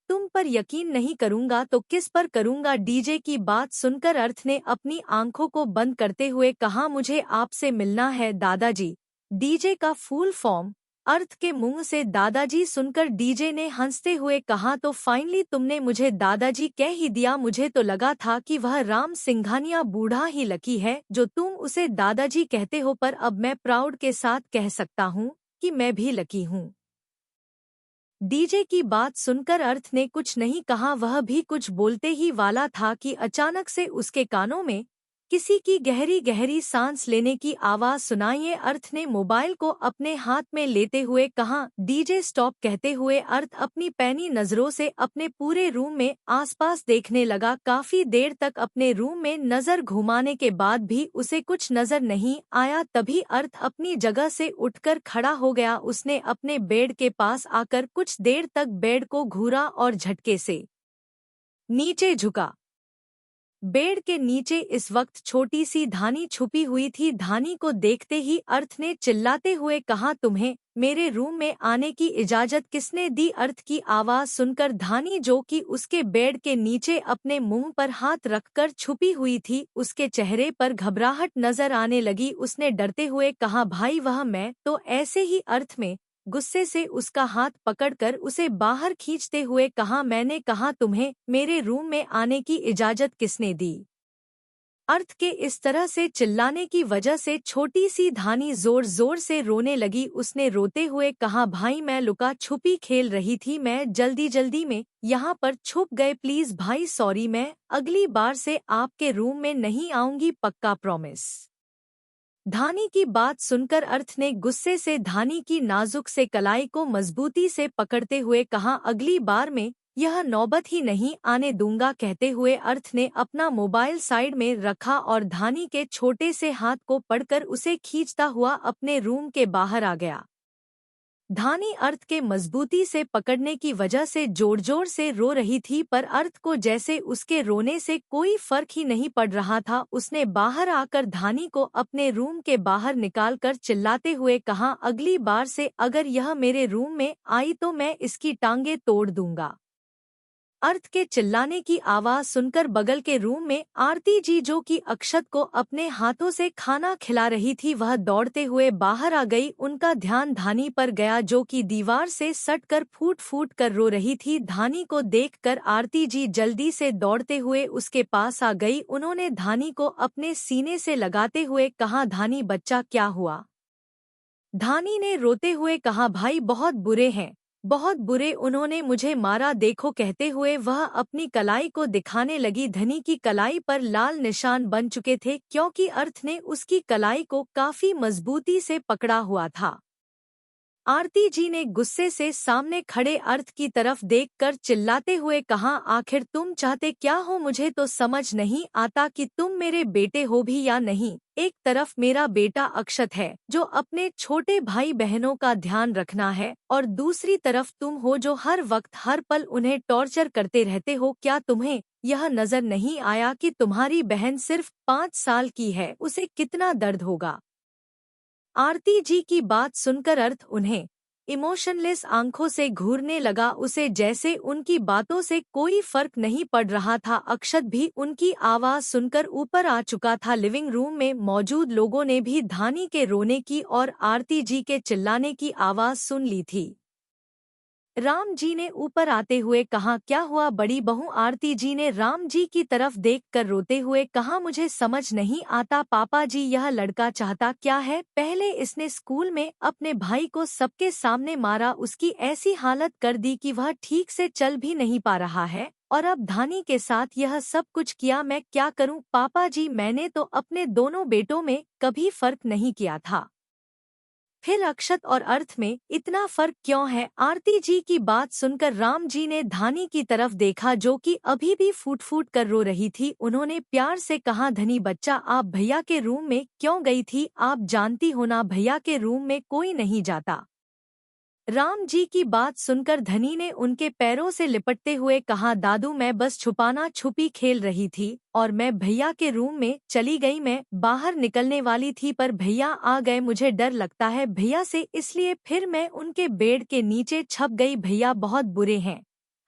तुम पर यकीन नहीं करूंगा तो किस पर करूंगा। डीजे की बात सुनकर अर्थ ने अपनी आंखों को बंद करते हुए कहा, मुझे आपसे मिलना है दादाजी। डीजे का फुल फॉर्म। अर्थ के मुंह से दादाजी सुनकर डीजे ने हंसते हुए कहा, तो फाइनली तुमने मुझे दादाजी कह ही दिया, मुझे तो लगा था कि वह राम सिंघानिया बूढ़ा ही लकी है जो तुम उसे दादाजी कहते हो, पर अब मैं प्राउड के साथ कह सकता हूँ कि मैं भी लकी हूँ। डीजे की बात सुनकर अर्थ ने कुछ नहीं कहा, वह भी कुछ बोलते ही वाला था कि अचानक से उसके कानों में किसी की गहरी गहरी सांस लेने की आवाज सुनाई। अर्थ ने मोबाइल को अपने हाथ में लेते हुए कहा, डीजे स्टॉप। कहते हुए अर्थ अपनी पैनी नजरों से अपने पूरे रूम में आसपास देखने लगा। काफी देर तक अपने रूम में नजर घुमाने के बाद भी उसे कुछ नजर नहीं आया। तभी अर्थ अपनी जगह से उठकर खड़ा हो गया। उसने अपने बेड के पास आकर कुछ देर तक बेड को घूरा और झटके से नीचे झुका। बेड के नीचे इस वक्त छोटी सी धानी छुपी हुई थी। धानी को देखते ही अर्थ ने चिल्लाते हुए कहा, तुम्हें मेरे रूम में आने की इजाजत किसने दी। अर्थ की आवाज सुनकर धानी, जो कि उसके बेड के नीचे अपने मुंह पर हाथ रखकर छुपी हुई थी, उसके चेहरे पर घबराहट नजर आने लगी। उसने डरते हुए कहा, भाई वह मैं तो। ऐसे ही अर्थ में गुस्से से उसका हाथ पकड़कर उसे बाहर खींचते हुए कहा, मैंने कहा तुम्हें मेरे रूम में आने की इजाजत किसने दी। अर्थ के इस तरह से चिल्लाने की वजह से छोटी सी धानी जोर जोर से रोने लगी। उसने रोते हुए कहा, भाई मैं लुका छुपी खेल रही थी, मैं जल्दी जल्दी में यहाँ पर छुप गए, प्लीज भाई सॉरी, मैं अगली बार से आपके रूम में नहीं आऊंगी, पक्का प्रॉमिस। धानी की बात सुनकर अर्थ ने गुस्से से धानी की नाजुक से कलाई को मजबूती से पकड़ते हुए कहा, अगली बार में यह नौबत ही नहीं आने दूंगा। कहते हुए अर्थ ने अपना मोबाइल साइड में रखा और धानी के छोटे से हाथ को पकड़कर उसे खींचता हुआ अपने रूम के बाहर आ गया। धानी अर्थ के मजबूती से पकड़ने की वजह से जोर जोर से रो रही थी, पर अर्थ को जैसे उसके रोने से कोई फर्क ही नहीं पड़ रहा था। उसने बाहर आकर धानी को अपने रूम के बाहर निकालकर चिल्लाते हुए कहा, अगली बार से अगर यह मेरे रूम में आई तो मैं इसकी टांगें तोड़ दूंगा। अर्थ के चिल्लाने की आवाज सुनकर बगल के रूम में आरती जी, जो कि अक्षत को अपने हाथों से खाना खिला रही थी, वह दौड़ते हुए बाहर आ गई। उनका ध्यान धानी पर गया, जो कि दीवार से सट कर फूट फूट कर रो रही थी। धानी को देखकर आरती जी जल्दी से दौड़ते हुए उसके पास आ गई। उन्होंने धानी को अपने सीने से लगाते हुए कहा, धानी बच्चा क्या हुआ। धानी ने रोते हुए कहा, भाई बहुत बुरे हैं, बहुत बुरे, उन्होंने मुझे मारा देखो। कहते हुए वह अपनी कलाई को दिखाने लगी। धनी की कलाई पर लाल निशान बन चुके थे, क्योंकि अर्थ ने उसकी कलाई को काफी मजबूती से पकड़ा हुआ था। आरती जी ने गुस्से से सामने खड़े अर्थ की तरफ देखकर चिल्लाते हुए कहा, आखिर तुम चाहते क्या हो? मुझे तो समझ नहीं आता कि तुम मेरे बेटे हो भी या नहीं। एक तरफ मेरा बेटा अक्षत है जो अपने छोटे भाई बहनों का ध्यान रखना है, और दूसरी तरफ तुम हो जो हर वक्त हर पल उन्हें टॉर्चर करते रहते हो। क्या तुम्हें यह नजर नहीं आया कि तुम्हारी बहन सिर्फ 5 साल की है, उसे कितना दर्द होगा? आरती जी की बात सुनकर अर्थ उन्हें इमोशनलेस आंखों से घूरने लगा, उसे जैसे उनकी बातों से कोई फर्क नहीं पड़ रहा था। अक्षत भी उनकी आवाज सुनकर ऊपर आ चुका था। लिविंग रूम में मौजूद लोगों ने भी धानी के रोने की और आरती जी के चिल्लाने की आवाज सुन ली थी। राम जी ने ऊपर आते हुए कहा, क्या हुआ बड़ी बहू? आरती जी ने राम जी की तरफ देखकर रोते हुए कहा, मुझे समझ नहीं आता पापा जी, यह लड़का चाहता क्या है? पहले इसने स्कूल में अपने भाई को सबके सामने मारा, उसकी ऐसी हालत कर दी कि वह ठीक से चल भी नहीं पा रहा है, और अब धानी के साथ यह सब कुछ किया। मैं क्या करूं पापा जी? मैंने तो अपने दोनों बेटों में कभी फर्क नहीं किया था, फिर अक्षत और अर्थ में इतना फर्क क्यों है? आरती जी की बात सुनकर राम जी ने धानी की तरफ देखा जो कि अभी भी फूट फूट कर रो रही थी। उन्होंने प्यार से कहा, धनी बच्चा, आप भैया के रूम में क्यों गई थी? आप जानती हो ना भैया के रूम में कोई नहीं जाता। राम जी की बात सुनकर धनी ने उनके पैरों से लिपटते हुए कहा, दादू मैं बस छुपाना छुपी खेल रही थी और मैं भैया के रूम में चली गई। मैं बाहर निकलने वाली थी पर भैया आ गए। मुझे डर लगता है भैया से, इसलिए फिर मैं उनके बेड के नीचे छप गई। भैया बहुत बुरे हैं,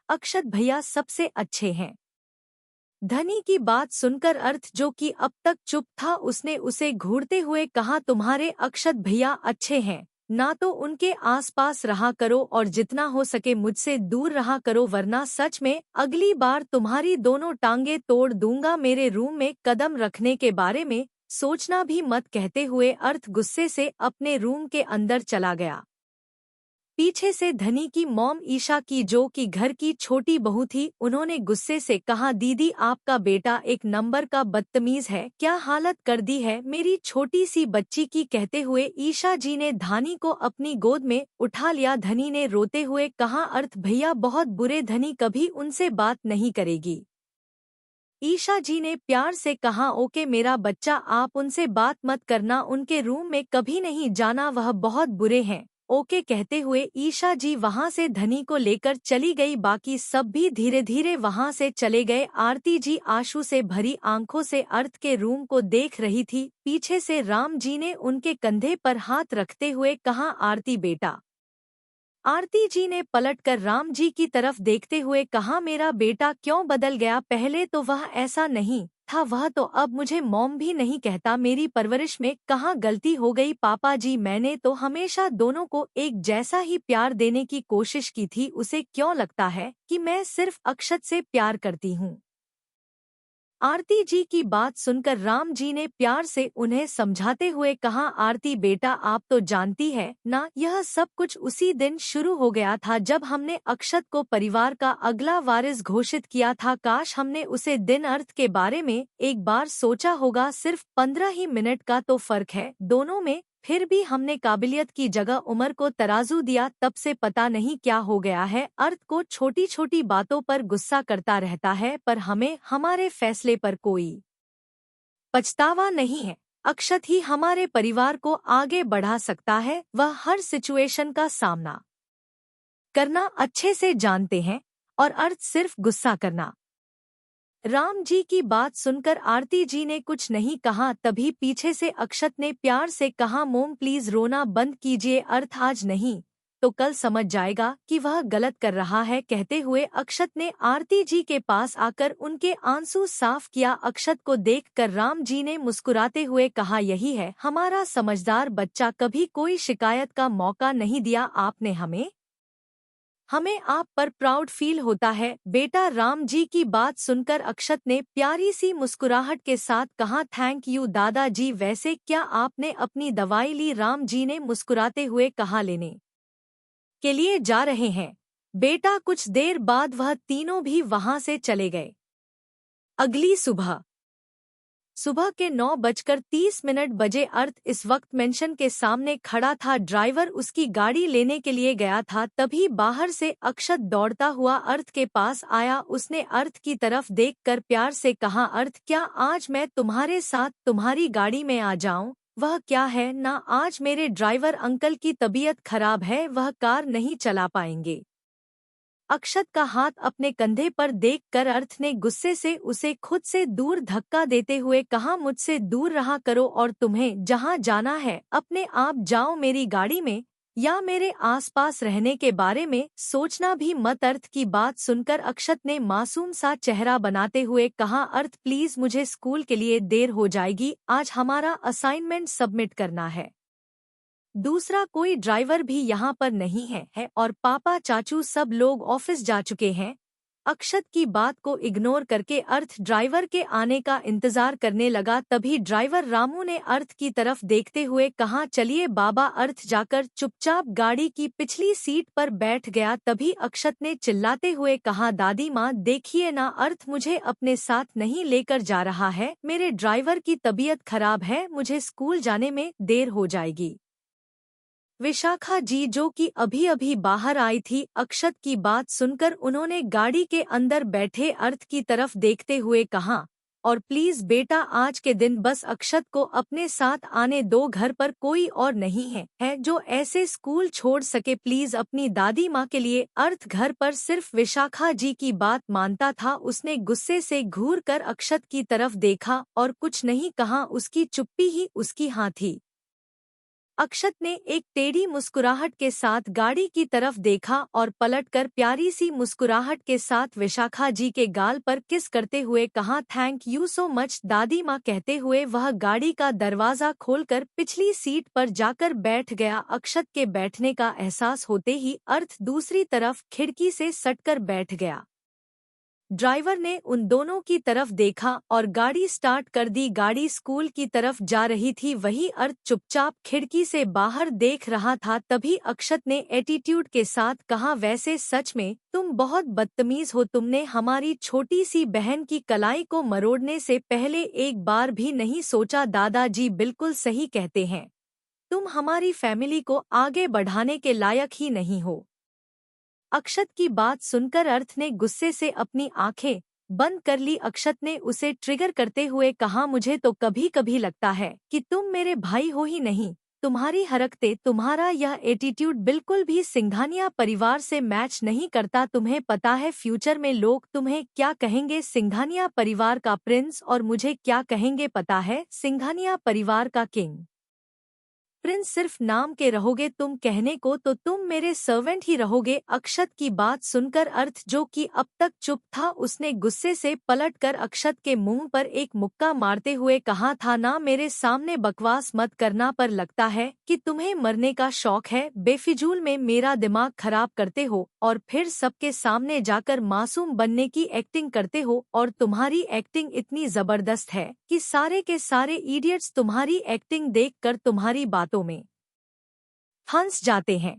अक्षत भैया सबसे अच्छे हैं। धनी की बात सुनकर अर्थ जो कि अब तक चुप था, उसने उसे घूरते हुए कहा, तुम्हारे अक्षत भैया अच्छे हैं ना, तो उनके आसपास रहा करो और जितना हो सके मुझसे दूर रहा करो, वरना सच में अगली बार तुम्हारी दोनों टांगे तोड़ दूंगा। मेरे रूम में कदम रखने के बारे में सोचना भी मत। कहते हुए अर्थ गुस्से से अपने रूम के अंदर चला गया। पीछे से धनी की मॉम ईशा की जो कि घर की छोटी बहू थी, उन्होंने गुस्से से कहा, दीदी आपका बेटा एक नंबर का बदतमीज है, क्या हालत कर दी है मेरी छोटी सी बच्ची की? कहते हुए ईशा जी ने धानी को अपनी गोद में उठा लिया। धनी ने रोते हुए कहा, अर्थ भैया बहुत बुरे, धनी कभी उनसे बात नहीं करेगी। ईशा जी ने प्यार से कहा, ओके मेरा बच्चा, आप उनसे बात मत करना, उनके रूम में कभी नहीं जाना, वह बहुत बुरे हैं। ओके कहते हुए ईशा जी वहां से धनी को लेकर चली गई। बाकी सब भी धीरे धीरे वहां से चले गए। आरती जी आंसू से भरी आंखों से अर्थ के रूम को देख रही थी। पीछे से राम जी ने उनके कंधे पर हाथ रखते हुए कहा, आरती बेटा। आरती जी ने पलटकर राम जी की तरफ देखते हुए कहा, मेरा बेटा क्यों बदल गया? पहले तो वह ऐसा नहीं था, वह तो अब मुझे मॉम भी नहीं कहता। मेरी परवरिश में कहाँ गलती हो गई पापा जी? मैंने तो हमेशा दोनों को एक जैसा ही प्यार देने की कोशिश की थी, उसे क्यों लगता है कि मैं सिर्फ अक्षत से प्यार करती हूँ? आरती जी की बात सुनकर राम जी ने प्यार से उन्हें समझाते हुए कहा, आरती बेटा आप तो जानती है ना, यह सब कुछ उसी दिन शुरू हो गया था जब हमने अक्षत को परिवार का अगला वारिस घोषित किया था। काश हमने उसे दिन अर्थ के बारे में एक बार सोचा होगा। सिर्फ 15 ही मिनट का तो फर्क है दोनों में, फिर भी हमने काबिलियत की जगह उम्र को तराजू दिया। तब से पता नहीं क्या हो गया है, अर्थ को छोटी छोटी बातों पर गुस्सा करता रहता है, पर हमें हमारे फैसले पर कोई पछतावा नहीं है। अक्षत ही हमारे परिवार को आगे बढ़ा सकता है, वह हर सिचुएशन का सामना करना अच्छे से जानते हैं, और अर्थ सिर्फ गुस्सा करना। राम जी की बात सुनकर आरती जी ने कुछ नहीं कहा। तभी पीछे से अक्षत ने प्यार से कहा, मोम प्लीज रोना बंद कीजिए, अर्थ आज नहीं तो कल समझ जाएगा कि वह गलत कर रहा है। कहते हुए अक्षत ने आरती जी के पास आकर उनके आंसू साफ किया। अक्षत को देखकर राम जी ने मुस्कुराते हुए कहा, यही है हमारा समझदार बच्चा, कभी कोई शिकायत का मौका नहीं दिया आपने हमें आप पर प्राउड फील होता है बेटा। राम जी की बात सुनकर अक्षत ने प्यारी सी मुस्कुराहट के साथ कहा, थैंक यू दादाजी। वैसे क्या आपने अपनी दवाई ली? राम जी ने मुस्कुराते हुए कहा, लेने के लिए जा रहे हैं बेटा। कुछ देर बाद वह तीनों भी वहां से चले गए। अगली सुबह सुबह के 9:30 बजे अर्थ इस वक्त मेंशन के सामने खड़ा था। ड्राइवर उसकी गाड़ी लेने के लिए गया था, तभी बाहर से अक्षत दौड़ता हुआ अर्थ के पास आया। उसने अर्थ की तरफ देखकर प्यार से कहा, अर्थ क्या आज मैं तुम्हारे साथ तुम्हारी गाड़ी में आ जाऊं? वह क्या है ना, आज मेरे ड्राइवर अंकल की तबीयत खराब है, वह कार नहीं चला पाएंगे। अक्षत का हाथ अपने कंधे पर देखकर अर्थ ने गुस्से से उसे खुद से दूर धक्का देते हुए कहा, मुझसे दूर रहा करो और तुम्हें जहां जाना है अपने आप जाओ, मेरी गाड़ी में या मेरे आसपास रहने के बारे में सोचना भी मत। अर्थ की बात सुनकर अक्षत ने मासूम सा चेहरा बनाते हुए कहा, अर्थ प्लीज मुझे स्कूल के लिए देर हो जाएगी, आज हमारा असाइनमेंट सबमिट करना है। दूसरा कोई ड्राइवर भी यहाँ पर नहीं है और पापा चाचू सब लोग ऑफिस जा चुके हैं। अक्षत की बात को इग्नोर करके अर्थ ड्राइवर के आने का इंतजार करने लगा। तभी ड्राइवर रामू ने अर्थ की तरफ देखते हुए कहा, चलिए बाबा। अर्थ जाकर चुपचाप गाड़ी की पिछली सीट पर बैठ गया। तभी अक्षत ने चिल्लाते हुए कहा, दादी माँ देखिए ना, अर्थ मुझे अपने साथ नहीं लेकर जा रहा है, मेरे ड्राइवर की तबीयत खराब है, मुझे स्कूल जाने में देर हो जाएगी। विशाखा जी जो कि अभी अभी बाहर आई थी, अक्षत की बात सुनकर उन्होंने गाड़ी के अंदर बैठे अर्थ की तरफ देखते हुए कहा, और प्लीज बेटा आज के दिन बस अक्षत को अपने साथ आने दो, घर पर कोई और नहीं है जो ऐसे स्कूल छोड़ सके, प्लीज अपनी दादी माँ के लिए। अर्थ घर पर सिर्फ विशाखा जी की बात मानता था। उसने गुस्से से घूर कर अक्षत की तरफ देखा और कुछ नहीं कहा, उसकी चुप्पी ही उसकी हाँ थी। अक्षत ने एक टेढ़ी मुस्कुराहट के साथ गाड़ी की तरफ देखा और पलटकर प्यारी सी मुस्कुराहट के साथ विशाखा जी के गाल पर किस करते हुए कहा, थैंक यू सो मच दादी माँ। कहते हुए वह गाड़ी का दरवाजा खोलकर पिछली सीट पर जाकर बैठ गया। अक्षत के बैठने का एहसास होते ही अर्थ दूसरी तरफ खिड़की से सटकर बैठ गया। ड्राइवर ने उन दोनों की तरफ देखा और गाड़ी स्टार्ट कर दी। गाड़ी स्कूल की तरफ जा रही थी। वही अर्थ चुपचाप खिड़की से बाहर देख रहा था। तभी अक्षत ने एटीट्यूड के साथ कहा, वैसे सच में तुम बहुत बदतमीज हो, तुमने हमारी छोटी सी बहन की कलाई को मरोड़ने से पहले एक बार भी नहीं सोचा। दादाजी बिल्कुल सही कहते हैं, तुम हमारी फैमिली को आगे बढ़ाने के लायक ही नहीं हो। अक्षत की बात सुनकर अर्थ ने गुस्से से अपनी आंखें बंद कर ली। अक्षत ने उसे ट्रिगर करते हुए कहा, मुझे तो कभी कभी लगता है कि तुम मेरे भाई हो ही नहीं। तुम्हारी हरकतें, तुम्हारा यह एटीट्यूड बिल्कुल भी सिंघानिया परिवार से मैच नहीं करता। तुम्हें पता है फ्यूचर में लोग तुम्हें क्या कहेंगे? सिंघानिया परिवार का प्रिंस। और मुझे क्या कहेंगे पता है? सिंघानिया परिवार का किंग। प्रिंस सिर्फ नाम के रहोगे, तुम कहने को तो तुम मेरे सर्वेंट ही रहोगे। अक्षत की बात सुनकर अर्थ जो कि अब तक चुप था, उसने गुस्से से पलटकर अक्षत के मुंह पर एक मुक्का मारते हुए कहा था, ना मेरे सामने बकवास मत करना, पर लगता है कि तुम्हें मरने का शौक है। बेफिजूल में मेरा दिमाग खराब करते हो और फिर सबके सामने जाकर मासूम बनने की एक्टिंग करते हो, और तुम्हारी एक्टिंग इतनी जबरदस्त है कि सारे के सारे इडियट्स तुम्हारी एक्टिंग देखकर तुम्हारी बातों में हंस जाते हैं।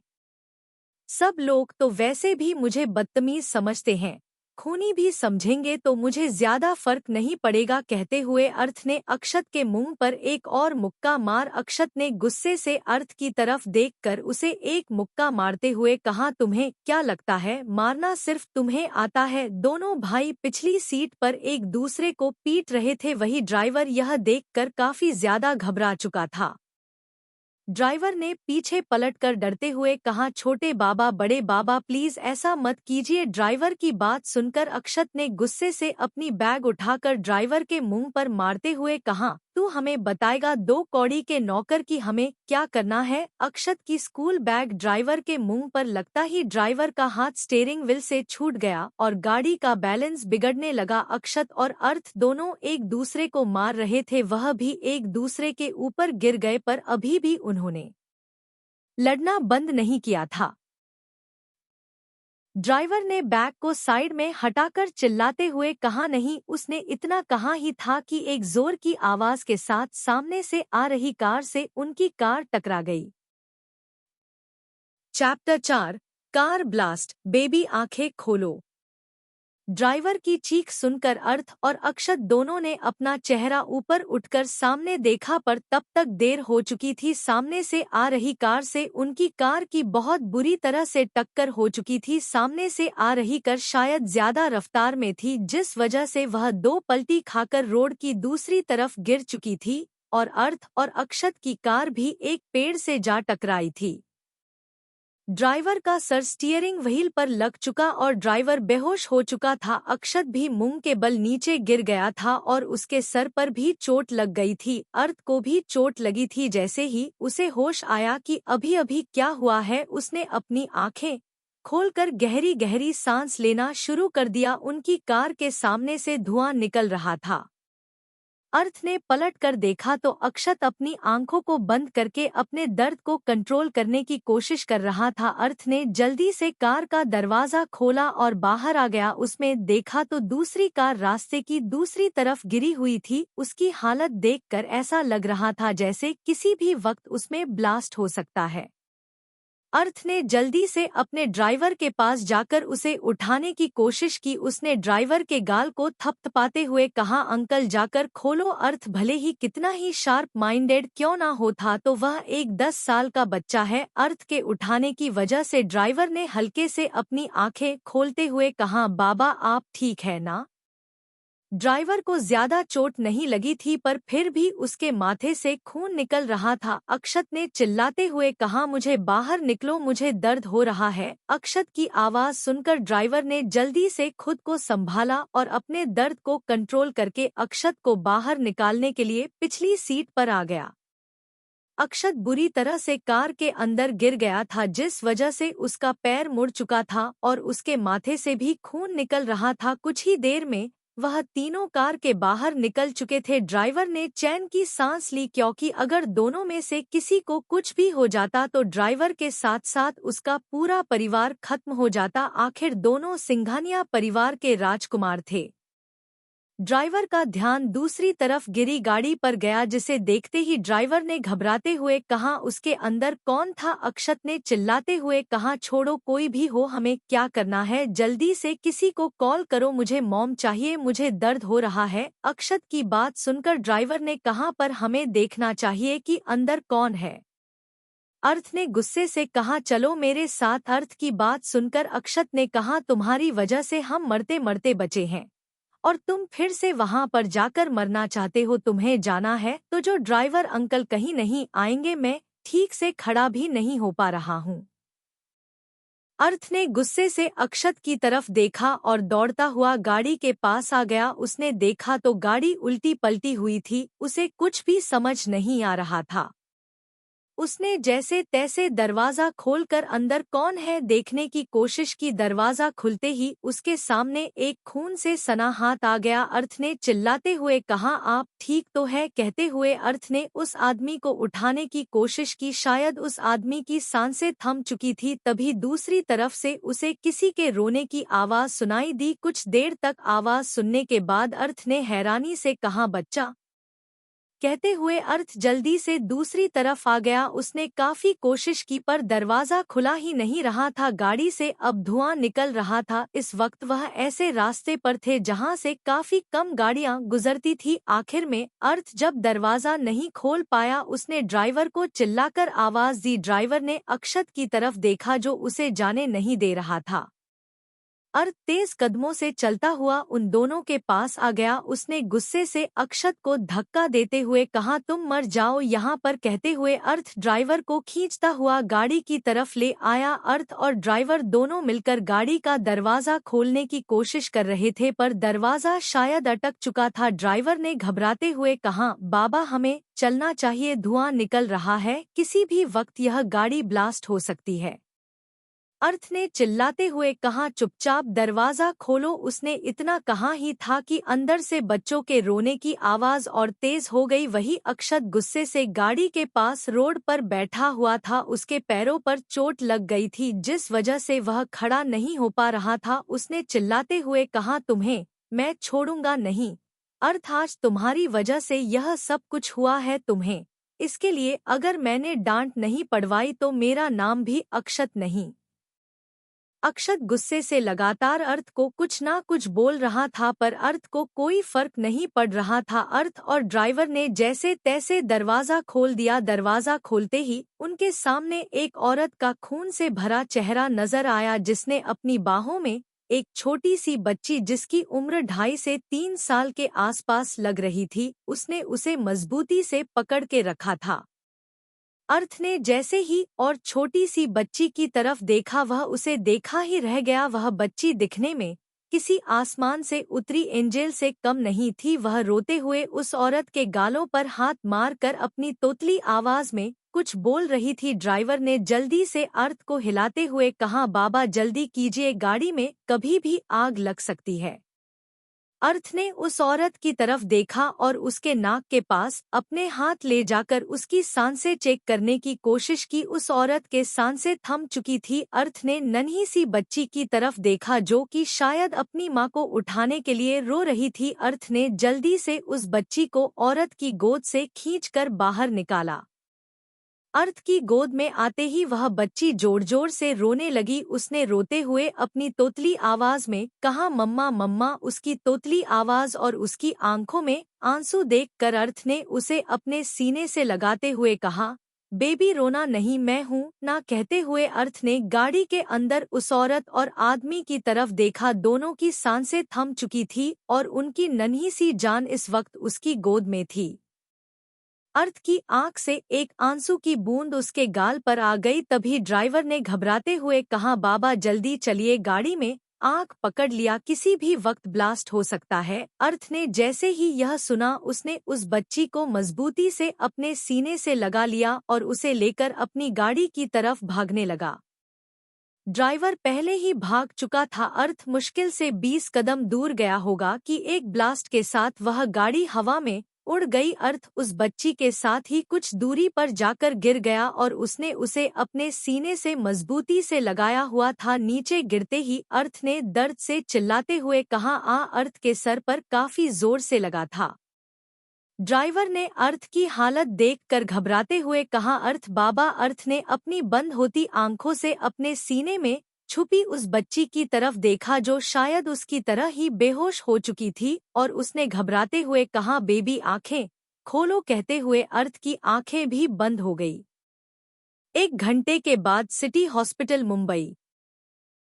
सब लोग तो वैसे भी मुझे बदतमीज समझते हैं, खूनी भी समझेंगे तो मुझे ज्यादा फर्क नहीं पड़ेगा। कहते हुए अर्थ ने अक्षत के मुंह पर एक और मुक्का मार। अक्षत ने गुस्से से अर्थ की तरफ देखकर उसे एक मुक्का मारते हुए कहा, तुम्हें क्या लगता है मारना सिर्फ तुम्हें आता है? दोनों भाई पिछली सीट पर एक दूसरे को पीट रहे थे। वही ड्राइवर यह देखकर काफी ज्यादा घबरा चुका था। ड्राइवर ने पीछे पलटकर डरते हुए कहा, छोटे बाबा, बड़े बाबा, प्लीज ऐसा मत कीजिए। ड्राइवर की बात सुनकर अक्षत ने गुस्से से अपनी बैग उठाकर ड्राइवर के मुंह पर मारते हुए कहा, तू हमें बताएगा 2 कौड़ी के नौकर की हमें क्या करना है? अक्षत की स्कूल बैग ड्राइवर के मुंह पर लगता ही ड्राइवर का हाथ स्टीयरिंग व्हील से छूट गया और गाड़ी का बैलेंस बिगड़ने लगा। अक्षत और अर्थ दोनों एक दूसरे को मार रहे थे, वह भी एक दूसरे के ऊपर गिर गए, पर अभी भी उन्होंने लड़ना बंद नहीं किया था। ड्राइवर ने बैग को साइड में हटाकर चिल्लाते हुए कहा, नहीं। उसने इतना कहा ही था कि एक जोर की आवाज के साथ सामने से आ रही कार से उनकी कार टकरा गई। Chapter 4 car blast. बेबी आंखें खोलो। ड्राइवर की चीख सुनकर अर्थ और अक्षत दोनों ने अपना चेहरा ऊपर उठकर सामने देखा, पर तब तक देर हो चुकी थी। सामने से आ रही कार से उनकी कार की बहुत बुरी तरह से टक्कर हो चुकी थी। सामने से आ रही कार शायद ज्यादा रफ्तार में थी, जिस वजह से वह दो पलटी खाकर रोड की दूसरी तरफ गिर चुकी थी और अर्थ और अक्षत की कार भी एक पेड़ से जा टकराई थी। ड्राइवर का सर स्टीयरिंग व्हील पर लग चुका और ड्राइवर बेहोश हो चुका था। अक्षत भी मुंह के बल नीचे गिर गया था और उसके सर पर भी चोट लग गई थी। अर्थ को भी चोट लगी थी। जैसे ही उसे होश आया कि अभी अभी क्या हुआ है, उसने अपनी आंखें खोलकर गहरी गहरी सांस लेना शुरू कर दिया। उनकी कार के सामने से धुआं निकल रहा था। अर्थ ने पलट कर देखा तो अक्षत अपनी आंखों को बंद करके अपने दर्द को कंट्रोल करने की कोशिश कर रहा था। अर्थ ने जल्दी से कार का दरवाजा खोला और बाहर आ गया। उसमें देखा तो दूसरी कार रास्ते की दूसरी तरफ गिरी हुई थी। उसकी हालत देखकर ऐसा लग रहा था जैसे किसी भी वक्त उसमें ब्लास्ट हो सकता है। अर्थ ने जल्दी से अपने ड्राइवर के पास जाकर उसे उठाने की कोशिश की। उसने ड्राइवर के गाल को थपथपाते हुए कहा, अंकल जाकर खोलो। अर्थ भले ही कितना ही शार्प माइंडेड क्यों ना हो था, तो वह एक 10 साल का बच्चा है। अर्थ के उठाने की वजह से ड्राइवर ने हल्के से अपनी आंखें खोलते हुए कहा, बाबा आप ठीक है ना? ड्राइवर को ज्यादा चोट नहीं लगी थी, पर फिर भी उसके माथे से खून निकल रहा था। अक्षत ने चिल्लाते हुए कहा, मुझे बाहर निकलो, मुझे दर्द हो रहा है। अक्षत की आवाज सुनकर ड्राइवर ने जल्दी से खुद को संभाला और अपने दर्द को कंट्रोल करके अक्षत को बाहर निकालने के लिए पिछली सीट पर आ गया। अक्षत बुरी तरह से कार के अंदर गिर गया था, जिस वजह से उसका पैर मुड़ चुका था और उसके माथे से भी खून निकल रहा था। कुछ ही देर में वह तीनों कार के बाहर निकल चुके थे। ड्राइवर ने चैन की सांस ली, क्योंकि अगर दोनों में से किसी को कुछ भी हो जाता तो ड्राइवर के साथ साथ उसका पूरा परिवार खत्म हो जाता। आखिर दोनों सिंघानिया परिवार के राजकुमार थे। ड्राइवर का ध्यान दूसरी तरफ गिरी गाड़ी पर गया, जिसे देखते ही ड्राइवर ने घबराते हुए कहा, उसके अंदर कौन था? अक्षत ने चिल्लाते हुए कहा, छोड़ो, कोई भी हो, हमें क्या करना है? जल्दी से किसी को कॉल करो, मुझे मॉम चाहिए, मुझे दर्द हो रहा है। अक्षत की बात सुनकर ड्राइवर ने कहा, पर हमें देखना चाहिए कि अंदर कौन है। अर्थ ने गुस्से से कहा, चलो मेरे साथ। अर्थ की बात सुनकर अक्षत ने कहा, तुम्हारी वजह से हम मरते मरते बचे हैं और तुम फिर से वहां पर जाकर मरना चाहते हो। तुम्हें जाना है तो जो ड्राइवर अंकल कहीं नहीं आएंगे, मैं ठीक से खड़ा भी नहीं हो पा रहा हूँ। अर्थ ने गुस्से से अक्षत की तरफ देखा और दौड़ता हुआ गाड़ी के पास आ गया। उसने देखा तो गाड़ी उल्टी पलटी हुई थी। उसे कुछ भी समझ नहीं आ रहा था। उसने जैसे तैसे दरवाजा खोलकर अंदर कौन है देखने की कोशिश की। दरवाजा खुलते ही उसके सामने एक खून से सना हाथ आ गया। अर्थ ने चिल्लाते हुए कहा, आप ठीक तो है? कहते हुए अर्थ ने उस आदमी को उठाने की कोशिश की। शायद उस आदमी की सांसें थम चुकी थी। तभी दूसरी तरफ से उसे किसी के रोने की आवाज सुनाई दी। कुछ देर तक आवाज सुनने के बाद अर्थ ने हैरानी से कहा, बच्चा? कहते हुए अर्थ जल्दी से दूसरी तरफ आ गया। उसने काफी कोशिश की, पर दरवाजा खुला ही नहीं रहा था। गाड़ी से अब धुआं निकल रहा था। इस वक्त वह ऐसे रास्ते पर थे जहां से काफी कम गाड़ियां गुजरती थी। आखिर में अर्थ जब दरवाजा नहीं खोल पाया, उसने ड्राइवर को चिल्लाकर आवाज दी। ड्राइवर ने अक्षत की तरफ देखा जो उसे जाने नहीं दे रहा था। अर्थ तेज कदमों से चलता हुआ उन दोनों के पास आ गया। उसने गुस्से से अक्षत को धक्का देते हुए कहा, तुम मर जाओ यहाँ पर। कहते हुए अर्थ ड्राइवर को खींचता हुआ गाड़ी की तरफ ले आया। अर्थ और ड्राइवर दोनों मिलकर गाड़ी का दरवाजा खोलने की कोशिश कर रहे थे, पर दरवाजा शायद अटक चुका था। ड्राइवर ने घबराते हुए कहा, बाबा हमें चलना चाहिए, धुआं निकल रहा है, किसी भी वक्त यह गाड़ी ब्लास्ट हो सकती है। अर्थ ने चिल्लाते हुए कहा, चुपचाप दरवाजा खोलो। उसने इतना कहा ही था कि अंदर से बच्चों के रोने की आवाज और तेज हो गई। वही अक्षत गुस्से से गाड़ी के पास रोड पर बैठा हुआ था। उसके पैरों पर चोट लग गई थी, जिस वजह से वह खड़ा नहीं हो पा रहा था। उसने चिल्लाते हुए कहा, तुम्हें मैं छोड़ूंगा नहीं। अर्थ आज तुम्हारी वजह से यह सब कुछ हुआ है। तुम्हें इसके लिए अगर मैंने डांट नहीं पड़वाई तो मेरा नाम भी अक्षत नहीं। अक्षत गुस्से से लगातार अर्थ को कुछ ना कुछ बोल रहा था, पर अर्थ को कोई फर्क नहीं पड़ रहा था। अर्थ और ड्राइवर ने जैसे तैसे दरवाजा खोल दिया। दरवाजा खोलते ही उनके सामने एक औरत का खून से भरा चेहरा नजर आया, जिसने अपनी बाहों में एक छोटी सी बच्ची, जिसकी उम्र 2.5 से 3 साल के आसपास लग रही थी, उसने उसे मजबूती से पकड़ के रखा था। अर्थ ने जैसे ही और छोटी सी बच्ची की तरफ देखा, वह उसे देखा ही रह गया। वह बच्ची दिखने में किसी आसमान से उतरी एंजेल से कम नहीं थी। वह रोते हुए उस औरत के गालों पर हाथ मारकर अपनी तोतली आवाज में कुछ बोल रही थी। ड्राइवर ने जल्दी से अर्थ को हिलाते हुए कहा, बाबा जल्दी कीजिए, गाड़ी में कभी भी आग लग सकती है। अर्थ ने उस औरत की तरफ देखा और उसके नाक के पास अपने हाथ ले जाकर उसकी सांसें चेक करने की कोशिश की। उस औरत के सांसें थम चुकी थी। अर्थ ने नन्ही सी बच्ची की तरफ देखा, जो कि शायद अपनी मां को उठाने के लिए रो रही थी। अर्थ ने जल्दी से उस बच्ची को औरत की गोद से खींचकर बाहर निकाला। अर्थ की गोद में आते ही वह बच्ची जोर जोर से रोने लगी। उसने रोते हुए अपनी तोतली आवाज में कहा, मम्मा मम्मा। उसकी तोतली आवाज और उसकी आंखों में आंसू देखकर अर्थ ने उसे अपने सीने से लगाते हुए कहा, बेबी रोना नहीं, मैं हूँ ना। कहते हुए अर्थ ने गाड़ी के अंदर उस औरत और आदमी की तरफ देखा। दोनों की सांसें थम चुकी थी और उनकी नन्ही सी जान इस वक्त उसकी गोद में थी। अर्थ की आंख से एक आंसू की बूंद उसके गाल पर आ गई। तभी ड्राइवर ने घबराते हुए कहा, बाबा जल्दी चलिए, गाड़ी में आग पकड़ लिया, किसी भी वक्त ब्लास्ट हो सकता है। अर्थ ने जैसे ही यह सुना, उसने उस बच्ची को मजबूती से अपने सीने से लगा लिया और उसे लेकर अपनी गाड़ी की तरफ भागने लगा। ड्राइवर पहले ही भाग चुका था। अर्थ मुश्किल से 20 कदम दूर गया होगा कि एक ब्लास्ट के साथ वह गाड़ी हवा में उड़ गई। अर्थ उस बच्ची के साथ ही कुछ दूरी पर जाकर गिर गया और उसने उसे अपने सीने से मजबूती से लगाया हुआ था। नीचे गिरते ही अर्थ ने दर्द से चिल्लाते हुए कहा, अर्थ के सर पर काफी जोर से लगा था। ड्राइवर ने अर्थ की हालत देखकर घबराते हुए कहा, अर्थ बाबा। अर्थ ने अपनी बंद होती आंखों से अपने सीने में छुपी उस बच्ची की तरफ देखा, जो शायद उसकी तरह ही बेहोश हो चुकी थी, और उसने घबराते हुए कहा, बेबी आंखें खोलो। कहते हुए अर्थ की आंखें भी बंद हो गई। 1 घंटे के बाद सिटी हॉस्पिटल मुंबई।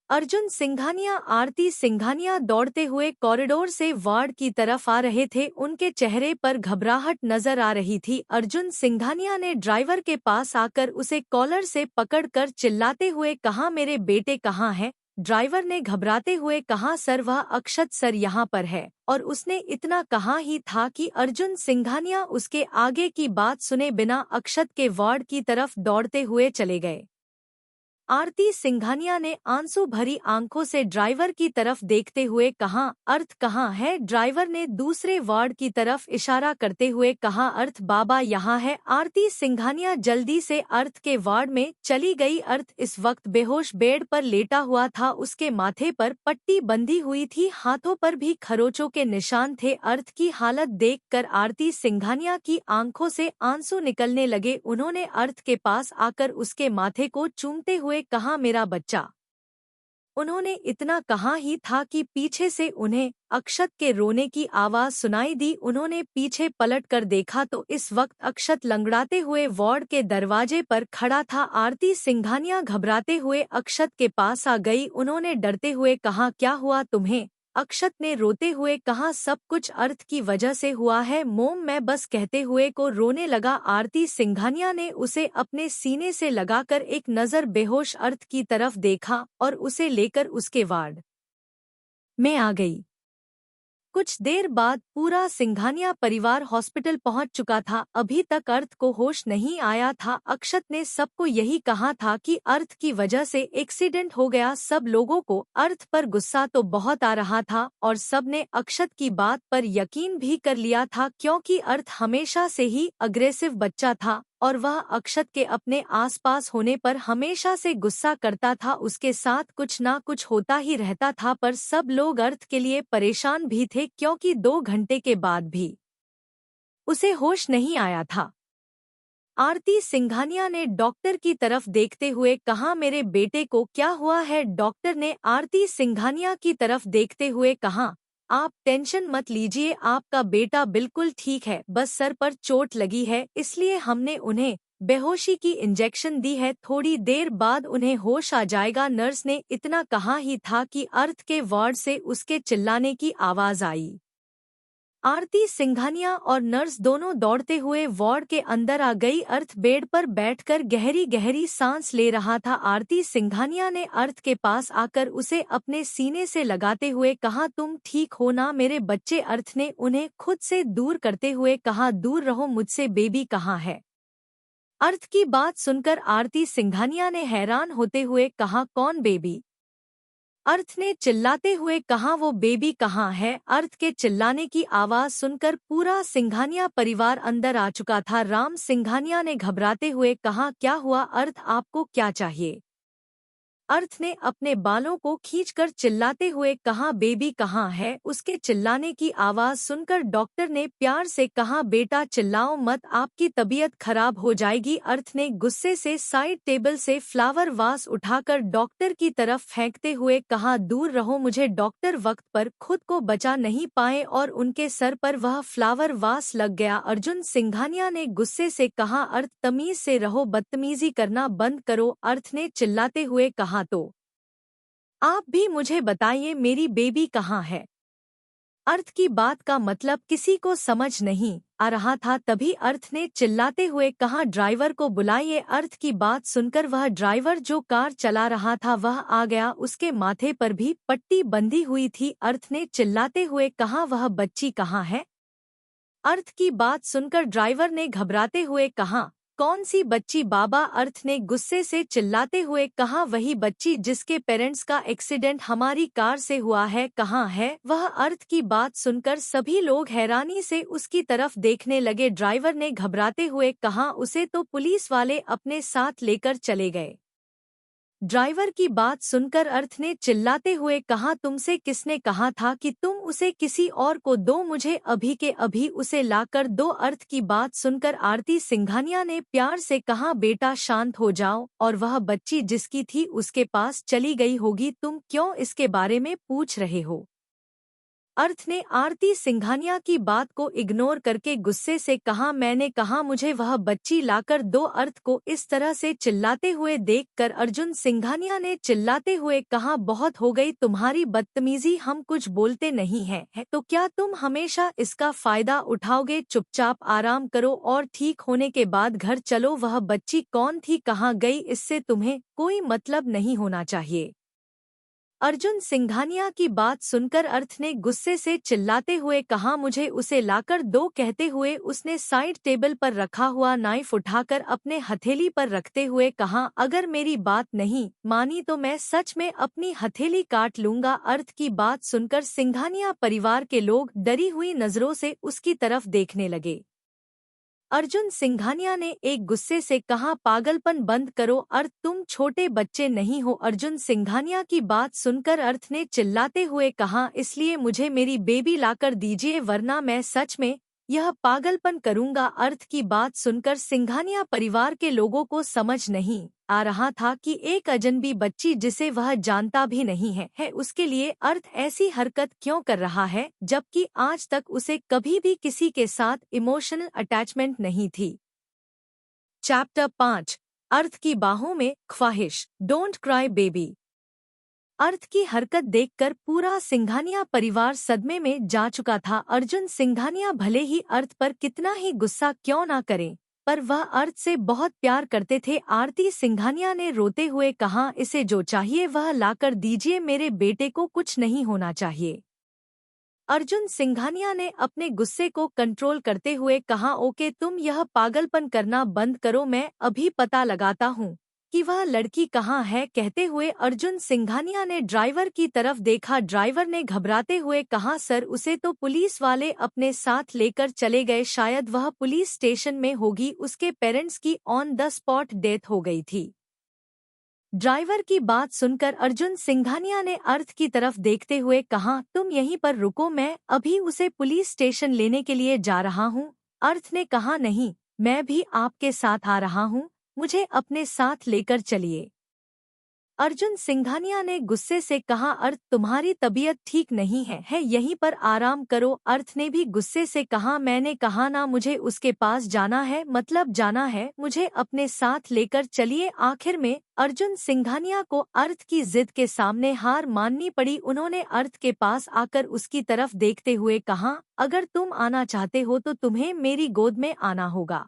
अर्जुन सिंघानिया आरती सिंघानिया दौड़ते हुए कॉरिडोर से वार्ड की तरफ आ रहे थे। उनके चेहरे पर घबराहट नजर आ रही थी। अर्जुन सिंघानिया ने ड्राइवर के पास आकर उसे कॉलर से पकड़कर चिल्लाते हुए कहा, मेरे बेटे कहाँ हैं? ड्राइवर ने घबराते हुए कहा, सर वह अक्षत सर यहाँ पर है। और उसने इतना कहा ही था कि अर्जुन सिंघानिया उसके आगे की बात सुने बिना अक्षत के वार्ड की तरफ दौड़ते हुए चले गए। आरती सिंघानिया ने आंसू भरी आंखों से ड्राइवर की तरफ देखते हुए कहा, अर्थ कहाँ है? ड्राइवर ने दूसरे वार्ड की तरफ इशारा करते हुए कहा, अर्थ बाबा यहाँ है। आरती सिंघानिया जल्दी से अर्थ के वार्ड में चली गई। अर्थ इस वक्त बेहोश बेड पर लेटा हुआ था। उसके माथे पर पट्टी बंधी हुई थी, हाथों पर भी खरोचों के निशान थे। अर्थ की हालत देखकर आरती सिंघानिया की आंखों से आंसू निकलने लगे। उन्होंने अर्थ के पास आकर उसके माथे को चूमते हुए कहा, मेरा बच्चा। उन्होंने इतना कहा ही था कि पीछे से उन्हें अक्षत के रोने की आवाज सुनाई दी। उन्होंने पीछे पलटकर देखा तो इस वक्त अक्षत लंगड़ाते हुए वार्ड के दरवाजे पर खड़ा था। आरती सिंघानिया घबराते हुए अक्षत के पास आ गई। उन्होंने डरते हुए कहा, क्या हुआ तुम्हें? अक्षत ने रोते हुए कहा, सब कुछ अर्थ की वजह से हुआ है मोम, मैं बस कहते हुए को रोने लगा। आरती सिंघानिया ने उसे अपने सीने से लगाकर एक नज़र बेहोश अर्थ की तरफ देखा और उसे लेकर उसके वार्ड में आ गई। कुछ देर बाद पूरा सिंघानिया परिवार हॉस्पिटल पहुंच चुका था। अभी तक अर्थ को होश नहीं आया था। अक्षत ने सबको यही कहा था कि अर्थ की वजह से एक्सीडेंट हो गया। सब लोगों को अर्थ पर गुस्सा तो बहुत आ रहा था और सब ने अक्षत की बात पर यकीन भी कर लिया था, क्योंकि अर्थ हमेशा से ही अग्रेसिव बच्चा था और वह अक्षत के अपने आसपास होने पर हमेशा से गुस्सा करता था। उसके साथ कुछ ना कुछ होता ही रहता था, पर सब लोग अर्थ के लिए परेशान भी थे, क्योंकि 2 घंटे के बाद भी उसे होश नहीं आया था। आरती सिंघानिया ने डॉक्टर की तरफ देखते हुए कहा, मेरे बेटे को क्या हुआ है? डॉक्टर ने आरती सिंघानिया की तरफ देखते हुए कहा, आप टेंशन मत लीजिए, आपका बेटा बिल्कुल ठीक है, बस सर पर चोट लगी है, इसलिए हमने उन्हें बेहोशी की इंजेक्शन दी है, थोड़ी देर बाद उन्हें होश आ जाएगा। नर्स ने इतना कहा ही था कि अर्थ के वार्ड से उसके चिल्लाने की आवाज आई। आरती सिंघानिया और नर्स दोनों दौड़ते हुए वार्ड के अंदर आ गई। अर्थ बेड पर बैठकर गहरी गहरी सांस ले रहा था। आरती सिंघानिया ने अर्थ के पास आकर उसे अपने सीने से लगाते हुए कहा, तुम ठीक हो ना मेरे बच्चे? अर्थ ने उन्हें खुद से दूर करते हुए कहा, दूर रहो मुझसे, बेबी कहाँ है? अर्थ की बात सुनकर आरती सिंघानिया ने हैरान होते हुए कहा, कौन बेबी? अर्थ ने चिल्लाते हुए कहा, वो बेबी कहाँ है? अर्थ के चिल्लाने की आवाज सुनकर पूरा सिंघानिया परिवार अंदर आ चुका था। राम सिंघानिया ने घबराते हुए कहा, क्या हुआ अर्थ, आपको क्या चाहिए? अर्थ ने अपने बालों को खींचकर चिल्लाते हुए कहा, बेबी कहाँ है? उसके चिल्लाने की आवाज सुनकर डॉक्टर ने प्यार से कहा, बेटा चिल्लाओ मत, आपकी तबीयत खराब हो जाएगी। अर्थ ने गुस्से से साइड टेबल से फ्लावर वास उठाकर डॉक्टर की तरफ फेंकते हुए कहा, दूर रहो मुझे। डॉक्टर वक्त पर खुद को बचा नहीं पाए और उनके सर पर वह फ्लावर वास लग गया। अर्जुन सिंघानिया ने गुस्से से कहा, अर्थ तमीज से रहो, बदतमीजी करना बंद करो। अर्थ ने चिल्लाते हुए कहा, तो आप भी मुझे बताइए मेरी बेबी कहाँ है? अर्थ की बात का मतलब किसी को समझ नहीं आ रहा था। तभी अर्थ ने चिल्लाते हुए कहा, ड्राइवर को बुलाइए। अर्थ की बात सुनकर वह ड्राइवर जो कार चला रहा था वह आ गया, उसके माथे पर भी पट्टी बंधी हुई थी। अर्थ ने चिल्लाते हुए कहा, वह बच्ची कहाँ है? अर्थ की बात सुनकर ड्राइवर ने घबराते हुए कहा, कौन सी बच्ची बाबा? अर्थ ने गुस्से से चिल्लाते हुए कहा, वही बच्ची जिसके पेरेंट्स का एक्सीडेंट हमारी कार से हुआ है, कहाँ है वह? अर्थ की बात सुनकर सभी लोग हैरानी से उसकी तरफ देखने लगे। ड्राइवर ने घबराते हुए कहा, उसे तो पुलिस वाले अपने साथ लेकर चले गए। ड्राइवर की बात सुनकर अर्थ ने चिल्लाते हुए कहा, तुमसे किसने कहा था कि तुम उसे किसी और को दो? मुझे अभी के अभी उसे लाकर दो। अर्थ की बात सुनकर आरती सिंघानिया ने प्यार से कहा, बेटा शांत हो जाओ, और वह बच्ची जिसकी थी उसके पास चली गई होगी, तुम क्यों इसके बारे में पूछ रहे हो? अर्थ ने आरती सिंघानिया की बात को इग्नोर करके गुस्से से कहा, मैंने कहा मुझे वह बच्ची लाकर दो। अर्थ को इस तरह से चिल्लाते हुए देखकर अर्जुन सिंघानिया ने चिल्लाते हुए कहा, बहुत हो गई तुम्हारी बदतमीजी, हम कुछ बोलते नहीं हैं, तो क्या तुम हमेशा इसका फायदा उठाओगे? चुपचाप आराम करो और ठीक होने के बाद घर चलो। वह बच्ची कौन थी, कहाँ गई, इससे तुम्हें कोई मतलब नहीं होना चाहिए। अर्जुन सिंघानिया की बात सुनकर अर्थ ने गुस्से से चिल्लाते हुए कहा, मुझे उसे लाकर दो। कहते हुए उसने साइड टेबल पर रखा हुआ नाइफ उठाकर अपने हथेली पर रखते हुए कहा, अगर मेरी बात नहीं मानी तो मैं सच में अपनी हथेली काट लूंगा। अर्थ की बात सुनकर सिंघानिया परिवार के लोग डरी हुई नजरों से उसकी तरफ देखने लगे। अर्जुन सिंघानिया ने एक गुस्से से कहा, पागलपन बंद करो अर्थ, तुम छोटे बच्चे नहीं हो। अर्जुन सिंघानिया की बात सुनकर अर्थ ने चिल्लाते हुए कहा, इसलिए मुझे मेरी बेबी लाकर दीजिए वरना मैं सच में यह पागलपन करूंगा। अर्थ की बात सुनकर सिंघानिया परिवार के लोगों को समझ नहीं आ रहा था कि एक अजनबी बच्ची जिसे वह जानता भी नहीं है उसके लिए अर्थ ऐसी हरकत क्यों कर रहा है, जबकि आज तक उसे कभी भी किसी के साथ इमोशनल अटैचमेंट नहीं थी। चैप्टर 5, अर्थ की बाहों में ख्वाहिश। Don't cry baby. अर्थ की हरकत देखकर पूरा सिंघानिया परिवार सदमे में जा चुका था। अर्जुन सिंघानिया भले ही अर्थ पर कितना ही गुस्सा क्यों ना करें, पर वह अर्थ से बहुत प्यार करते थे। आरती सिंघानिया ने रोते हुए कहा, इसे जो चाहिए वह लाकर दीजिए, मेरे बेटे को कुछ नहीं होना चाहिए। अर्जुन सिंघानिया ने अपने गुस्से को कंट्रोल करते हुए कहा, ओके तुम यह पागलपन करना बंद करो, मैं अभी पता लगाता हूँ कि वह लड़की कहाँ है। कहते हुए अर्जुन सिंघानिया ने ड्राइवर की तरफ देखा। ड्राइवर ने घबराते हुए कहा, सर उसे तो पुलिस वाले अपने साथ लेकर चले गए, शायद वह पुलिस स्टेशन में होगी, उसके पेरेंट्स की ऑन द स्पॉट डेथ हो गई थी। ड्राइवर की बात सुनकर अर्जुन सिंघानिया ने अर्थ की तरफ देखते हुए कहा, तुम यहीं पर रुको, मैं अभी उसे पुलिस स्टेशन लेने के लिए जा रहा हूँ। अर्थ ने कहा, नहीं, मैं भी आपके साथ आ रहा हूँ, मुझे अपने साथ लेकर चलिए। अर्जुन सिंघानिया ने गुस्से से कहा, अर्थ तुम्हारी तबीयत ठीक नहीं है यहीं पर आराम करो। अर्थ ने भी गुस्से से कहा, मैंने कहा ना मुझे उसके पास जाना है, मतलब जाना है, मुझे अपने साथ लेकर चलिए। आखिर में अर्जुन सिंघानिया को अर्थ की जिद के सामने हार माननी पड़ी। उन्होंने अर्थ के पास आकर उसकी तरफ देखते हुए कहा, अगर तुम आना चाहते हो तो तुम्हें मेरी गोद में आना होगा।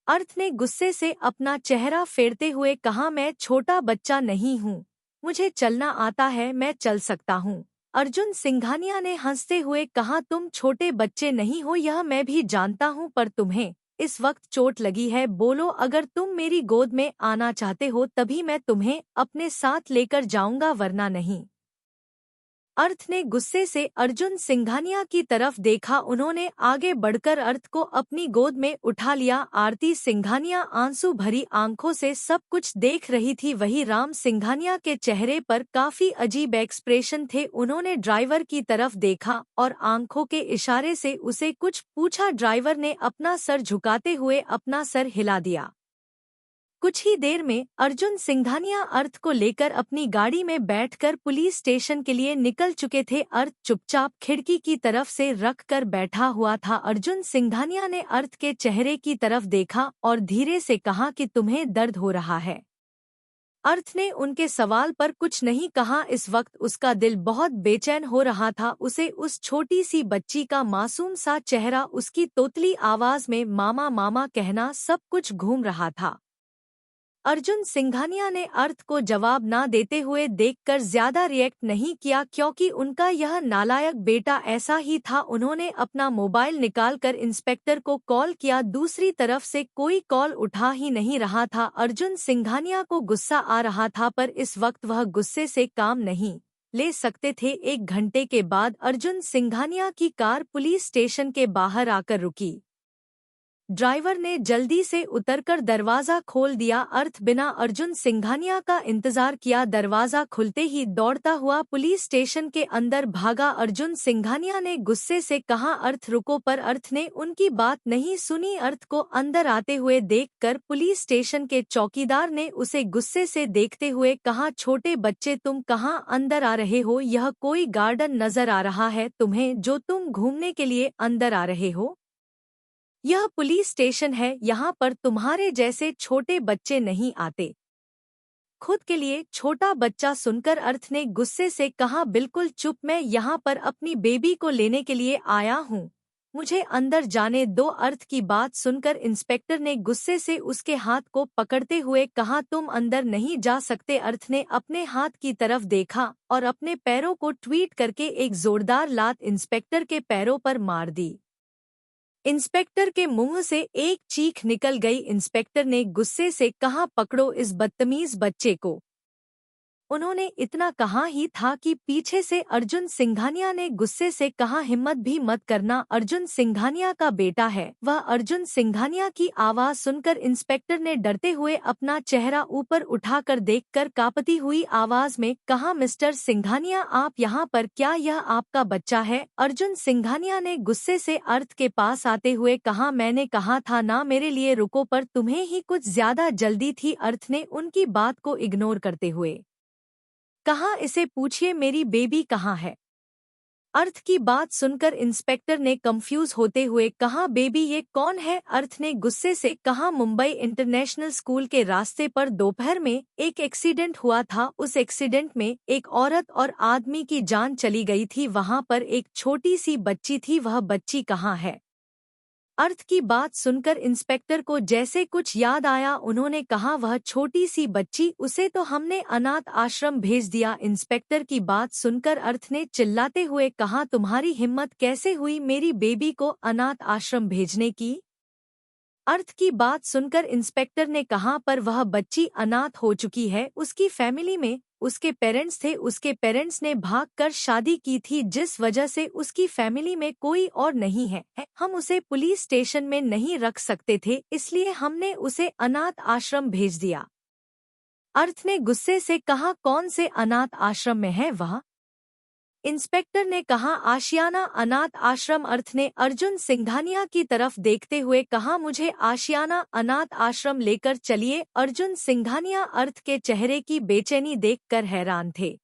अर्थ ने गुस्से से अपना चेहरा फेरते हुए कहा, मैं छोटा बच्चा नहीं हूँ, मुझे चलना आता है, मैं चल सकता हूँ। अर्जुन सिंघानिया ने हंसते हुए कहा, तुम छोटे बच्चे नहीं हो, यह मैं भी जानता हूँ, पर तुम्हें इस वक्त चोट लगी है। बोलो, अगर तुम मेरी गोद में आना चाहते हो तभी मैं तुम्हें अपने साथ लेकर जाऊंगा, वरना नहीं। अर्थ ने गुस्से से अर्जुन सिंघानिया की तरफ देखा। उन्होंने आगे बढ़कर अर्थ को अपनी गोद में उठा लिया। आरती सिंघानिया आंसू भरी आंखों से सब कुछ देख रही थी। वही राम सिंघानिया के चेहरे पर काफी अजीब एक्सप्रेशन थे। उन्होंने ड्राइवर की तरफ देखा और आंखों के इशारे से उसे कुछ पूछा। ड्राइवर ने अपना सर झुकाते हुए अपना सर हिला दिया। कुछ ही देर में अर्जुन सिंघानिया अर्थ को लेकर अपनी गाड़ी में बैठकर पुलिस स्टेशन के लिए निकल चुके थे। अर्थ चुपचाप खिड़की की तरफ से रख कर बैठा हुआ था। अर्जुन सिंघानिया ने अर्थ के चेहरे की तरफ देखा और धीरे से कहा कि तुम्हें दर्द हो रहा है। अर्थ ने उनके सवाल पर कुछ नहीं कहा। इस वक्त उसका दिल बहुत बेचैन हो रहा था। उसे उस छोटी सी बच्ची का मासूम सा चेहरा, उसकी तोतली आवाज में मामा मामा कहना, सब कुछ घूम रहा था। अर्जुन सिंघानिया ने अर्थ को जवाब ना देते हुए देखकर ज्यादा रिएक्ट नहीं किया, क्योंकि उनका यह नालायक बेटा ऐसा ही था। उन्होंने अपना मोबाइल निकालकर इंस्पेक्टर को कॉल किया। दूसरी तरफ से कोई कॉल उठा ही नहीं रहा था। अर्जुन सिंघानिया को गुस्सा आ रहा था, पर इस वक्त वह गुस्से से काम नहीं ले सकते थे। 1 घंटे के बाद अर्जुन सिंघानिया की कार पुलिस स्टेशन के बाहर आकर रुकी। ड्राइवर ने जल्दी से उतरकर दरवाजा खोल दिया। अर्थ बिना अर्जुन सिंघानिया का इंतजार किया दरवाजा खुलते ही दौड़ता हुआ पुलिस स्टेशन के अंदर भागा। अर्जुन सिंघानिया ने गुस्से से कहा, अर्थ रुको, पर अर्थ ने उनकी बात नहीं सुनी। अर्थ को अंदर आते हुए देखकर पुलिस स्टेशन के चौकीदार ने उसे गुस्से से देखते हुए कहा, छोटे बच्चे तुम कहाँ अंदर आ रहे हो? यह कोई गार्डन नजर आ रहा है तुम्हें जो तुम घूमने के लिए अंदर आ रहे हो? यह पुलिस स्टेशन है, यहाँ पर तुम्हारे जैसे छोटे बच्चे नहीं आते। खुद के लिए छोटा बच्चा सुनकर अर्थ ने गुस्से से कहा, बिल्कुल चुप, मैं यहाँ पर अपनी बेबी को लेने के लिए आया हूँ, मुझे अंदर जाने दो। अर्थ की बात सुनकर इंस्पेक्टर ने गुस्से से उसके हाथ को पकड़ते हुए कहा, तुम अंदर नहीं जा सकते। अर्थ ने अपने हाथ की तरफ देखा और अपने पैरों को ट्वीट करके एक जोरदार लात इंस्पेक्टर के पैरों पर मार दी। इंस्पेक्टर के मुंह से एक चीख निकल गई। इंस्पेक्टर ने गुस्से से कहा, पकड़ो इस बदतमीज बच्चे को। उन्होंने इतना कहा ही था कि पीछे से अर्जुन सिंघानिया ने गुस्से से कहा, हिम्मत भी मत करना, अर्जुन सिंघानिया का बेटा है वह। अर्जुन सिंघानिया की आवाज सुनकर इंस्पेक्टर ने डरते हुए अपना चेहरा ऊपर उठाकर देखकर कांपती हुई आवाज में कहा, मिस्टर सिंघानिया आप यहाँ पर क्या? यह आपका बच्चा है? अर्जुन सिंघानिया ने गुस्से से अर्थ के पास आते हुए कहा, मैंने कहा था ना मेरे लिए रुको, पर तुम्हें ही कुछ ज्यादा जल्दी थी। अर्थ ने उनकी बात को इग्नोर करते हुए कहा, इसे पूछिए मेरी बेबी कहाँ है? अर्थ की बात सुनकर इंस्पेक्टर ने कंफ्यूज होते हुए कहा, बेबी ये कौन है? अर्थ ने गुस्से से कहा, मुंबई इंटरनेशनल स्कूल के रास्ते पर दोपहर में एक एक्सीडेंट हुआ था। उस एक्सीडेंट में एक औरत और आदमी की जान चली गई थी। वहां पर एक छोटी सी बच्ची थी, वह बच्ची कहाँ है? अर्थ की बात सुनकर इंस्पेक्टर को जैसे कुछ याद आया। उन्होंने कहा, वह छोटी सी बच्ची, उसे तो हमने अनाथ आश्रम भेज दिया। इंस्पेक्टर की बात सुनकर अर्थ ने चिल्लाते हुए कहा, तुम्हारी हिम्मत कैसे हुई मेरी बेबी को अनाथ आश्रम भेजने की? अर्थ की बात सुनकर इंस्पेक्टर ने कहा, पर वह बच्ची अनाथ हो चुकी है। उसकी फैमिली में उसके पेरेंट्स थे, उसके पेरेंट्स ने भागकर शादी की थी, जिस वजह से उसकी फैमिली में कोई और नहीं है। हम उसे पुलिस स्टेशन में नहीं रख सकते थे, इसलिए हमने उसे अनाथ आश्रम भेज दिया। अर्थ ने गुस्से से कहा, कौन से अनाथ आश्रम में है वह? इंस्पेक्टर ने कहा। आशियाना अनाथ आश्रम। अर्थ ने अर्जुन सिंघानिया की तरफ देखते हुए कहा, मुझे आशियाना अनाथ आश्रम लेकर चलिए। अर्जुन सिंघानिया अर्थ के चेहरे की बेचैनी देखकर हैरान थे।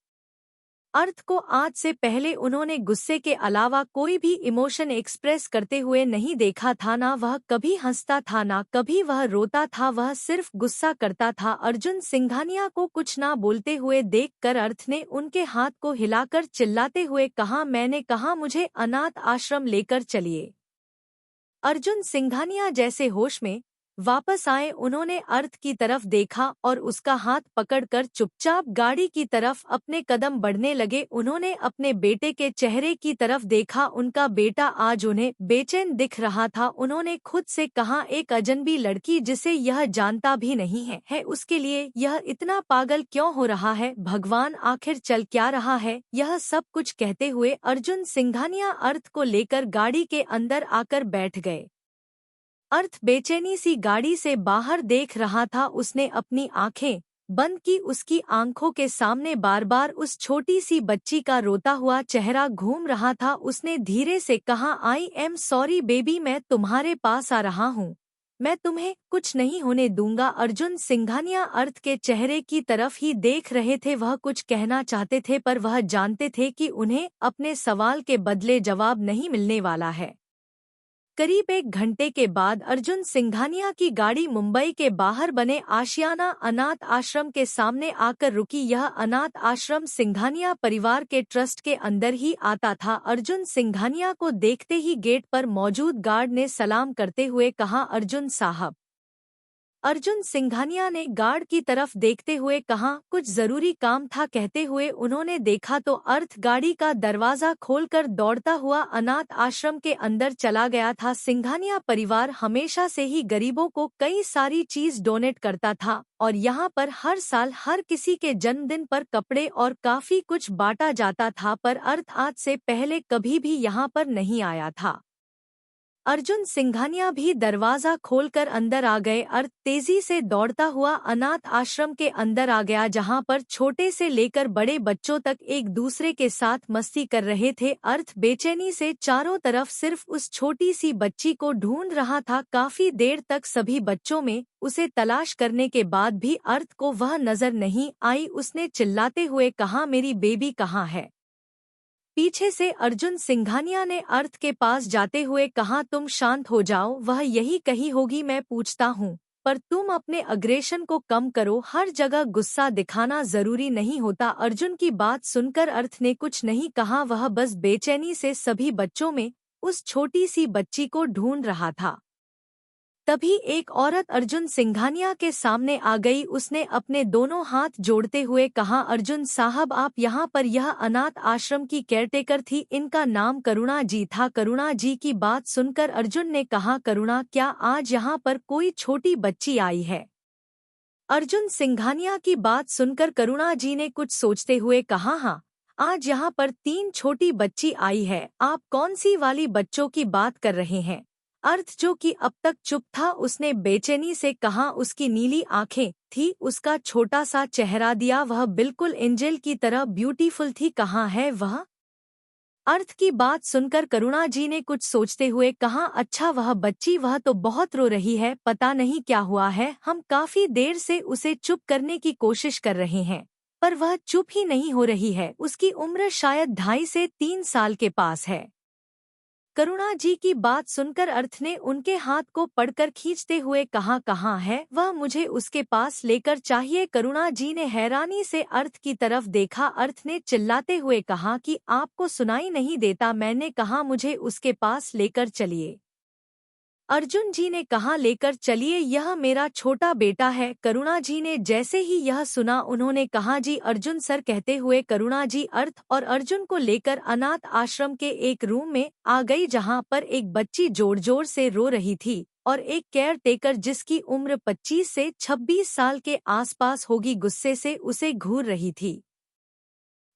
अर्थ को आज से पहले उन्होंने गुस्से के अलावा कोई भी इमोशन एक्सप्रेस करते हुए नहीं देखा था। ना वह कभी हंसता था, ना कभी वह रोता था, वह सिर्फ गुस्सा करता था। अर्जुन सिंघानिया को कुछ ना बोलते हुए देखकर अर्थ ने उनके हाथ को हिलाकर चिल्लाते हुए कहा, मैंने कहा मुझे अनाथ आश्रम लेकर चलिए। अर्जुन सिंघानिया जैसे होश में वापस आए, उन्होंने अर्थ की तरफ देखा और उसका हाथ पकड़कर चुपचाप गाड़ी की तरफ अपने कदम बढ़ने लगे। उन्होंने अपने बेटे के चेहरे की तरफ देखा, उनका बेटा आज उन्हें बेचैन दिख रहा था। उन्होंने खुद से कहा, एक अजनबी लड़की जिसे यह जानता भी नहीं है उसके लिए यह इतना पागल क्यों हो रहा है? भगवान, आखिर चल क्या रहा है? यह सब कुछ कहते हुए अर्जुन सिंघानिया अर्थ को लेकर गाड़ी के अंदर आकर बैठ गए। अर्थ बेचैनी सी गाड़ी से बाहर देख रहा था। उसने अपनी आंखें बंद की। उसकी आंखों के सामने बार बार उस छोटी सी बच्ची का रोता हुआ चेहरा घूम रहा था। उसने धीरे से कहा, आई एम सॉरी बेबी, मैं तुम्हारे पास आ रहा हूँ। मैं तुम्हें कुछ नहीं होने दूंगा। अर्जुन सिंघानिया अर्थ के चेहरे की तरफ ही देख रहे थे। वह कुछ कहना चाहते थे पर वह जानते थे कि उन्हें अपने सवाल के बदले जवाब नहीं मिलने वाला है। करीब 1 घंटे के बाद अर्जुन सिंघानिया की गाड़ी मुंबई के बाहर बने आशियाना अनाथ आश्रम के सामने आकर रुकी। यह अनाथ आश्रम सिंघानिया परिवार के ट्रस्ट के अंदर ही आता था। अर्जुन सिंघानिया को देखते ही गेट पर मौजूद गार्ड ने सलाम करते हुए कहा, अर्जुन साहब। अर्जुन सिंघानिया ने गार्ड की तरफ देखते हुए कहा, कुछ जरूरी काम था? कहते हुए उन्होंने देखा तो अर्थ गाड़ी का दरवाजा खोलकर दौड़ता हुआ अनाथ आश्रम के अंदर चला गया था। सिंघानिया परिवार हमेशा से ही गरीबों को कई सारी चीज डोनेट करता था और यहाँ पर हर साल हर किसी के जन्मदिन पर कपड़े और काफी कुछ बांटा जाता था, पर अर्थ आज से पहले कभी भी यहाँ पर नहीं आया था। अर्जुन सिंघानिया भी दरवाजा खोलकर अंदर आ गए। अर्थ तेजी से दौड़ता हुआ अनाथ आश्रम के अंदर आ गया, जहां पर छोटे से लेकर बड़े बच्चों तक एक दूसरे के साथ मस्ती कर रहे थे। अर्थ बेचैनी से चारों तरफ सिर्फ उस छोटी सी बच्ची को ढूंढ रहा था। काफी देर तक सभी बच्चों में उसे तलाश करने के बाद भी अर्थ को वह नजर नहीं आई। उसने चिल्लाते हुए कहा, मेरी बेबी कहाँ है? पीछे से अर्जुन सिंघानिया ने अर्थ के पास जाते हुए कहा, तुम शांत हो जाओ, वह यही कही होगी, मैं पूछता हूँ, पर तुम अपने अग्रेशन को कम करो। हर जगह गुस्सा दिखाना जरूरी नहीं होता। अर्जुन की बात सुनकर अर्थ ने कुछ नहीं कहा, वह बस बेचैनी से सभी बच्चों में उस छोटी सी बच्ची को ढूंढ रहा था। तभी एक औरत अर्जुन सिंघानिया के सामने आ गई। उसने अपने दोनों हाथ जोड़ते हुए कहा, अर्जुन साहब, आप यहाँ पर? यह अनाथ आश्रम की केयरटेकर थी, इनका नाम करुणा जी था। करुणा जी की बात सुनकर अर्जुन ने कहा, करुणा, क्या आज यहाँ पर कोई छोटी बच्ची आई है? अर्जुन सिंघानिया की बात सुनकर करुणा जी ने कुछ सोचते हुए कहा, हाँ, आज यहाँ पर 3 छोटी बच्ची आई है। आप कौन सी वाली बच्चों की बात कर रहे हैं? अर्थ, जो कि अब तक चुप था, उसने बेचैनी से कहा। उसकी नीली आंखें थी, उसका छोटा सा चेहरा दिया, वह बिल्कुल एंजल की तरह ब्यूटीफुल थी। कहाँ है वह? अर्थ की बात सुनकर करुणा जी ने कुछ सोचते हुए कहा, अच्छा, वह बच्ची, वह तो बहुत रो रही है, पता नहीं क्या हुआ है। हम काफी देर से उसे चुप करने की कोशिश कर रहे हैं पर वह चुप ही नहीं हो रही है। उसकी उम्र शायद 2.5 से 3 साल के पास है। करुणा जी की बात सुनकर अर्थ ने उनके हाथ को पकड़कर खींचते हुए कहा, कहाँ है वह? मुझे उसके पास लेकर चाहिए। करुणा जी ने हैरानी से अर्थ की तरफ देखा। अर्थ ने चिल्लाते हुए कहा कि आपको सुनाई नहीं देता? मैंने कहा मुझे उसके पास लेकर चलिए। अर्जुन जी ने कहा, लेकर चलिए, यह मेरा छोटा बेटा है। करुणा जी ने जैसे ही यह सुना उन्होंने कहा, जी अर्जुन सर। कहते हुए करुणा जी अर्थ और अर्जुन को लेकर अनाथ आश्रम के एक रूम में आ गई, जहां पर एक बच्ची जोर जोर से रो रही थी और एक केयर टेकर जिसकी उम्र 25 से 26 साल के आसपास होगी गुस्से से उसे घूर रही थी।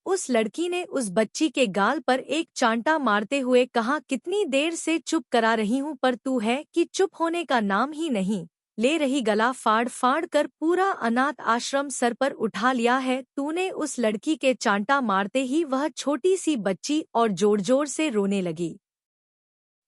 उस लड़की ने उस बच्ची के गाल पर एक चांटा मारते हुए कहा, कितनी देर से चुप करा रही हूँ पर तू है कि चुप होने का नाम ही नहीं। ले रही, गला फाड़ फाड़ कर पूरा अनाथ आश्रम सर पर उठा लिया है तूने। उस लड़की के चांटा मारते ही वह छोटी सी बच्ची और जोर जोर से रोने लगी।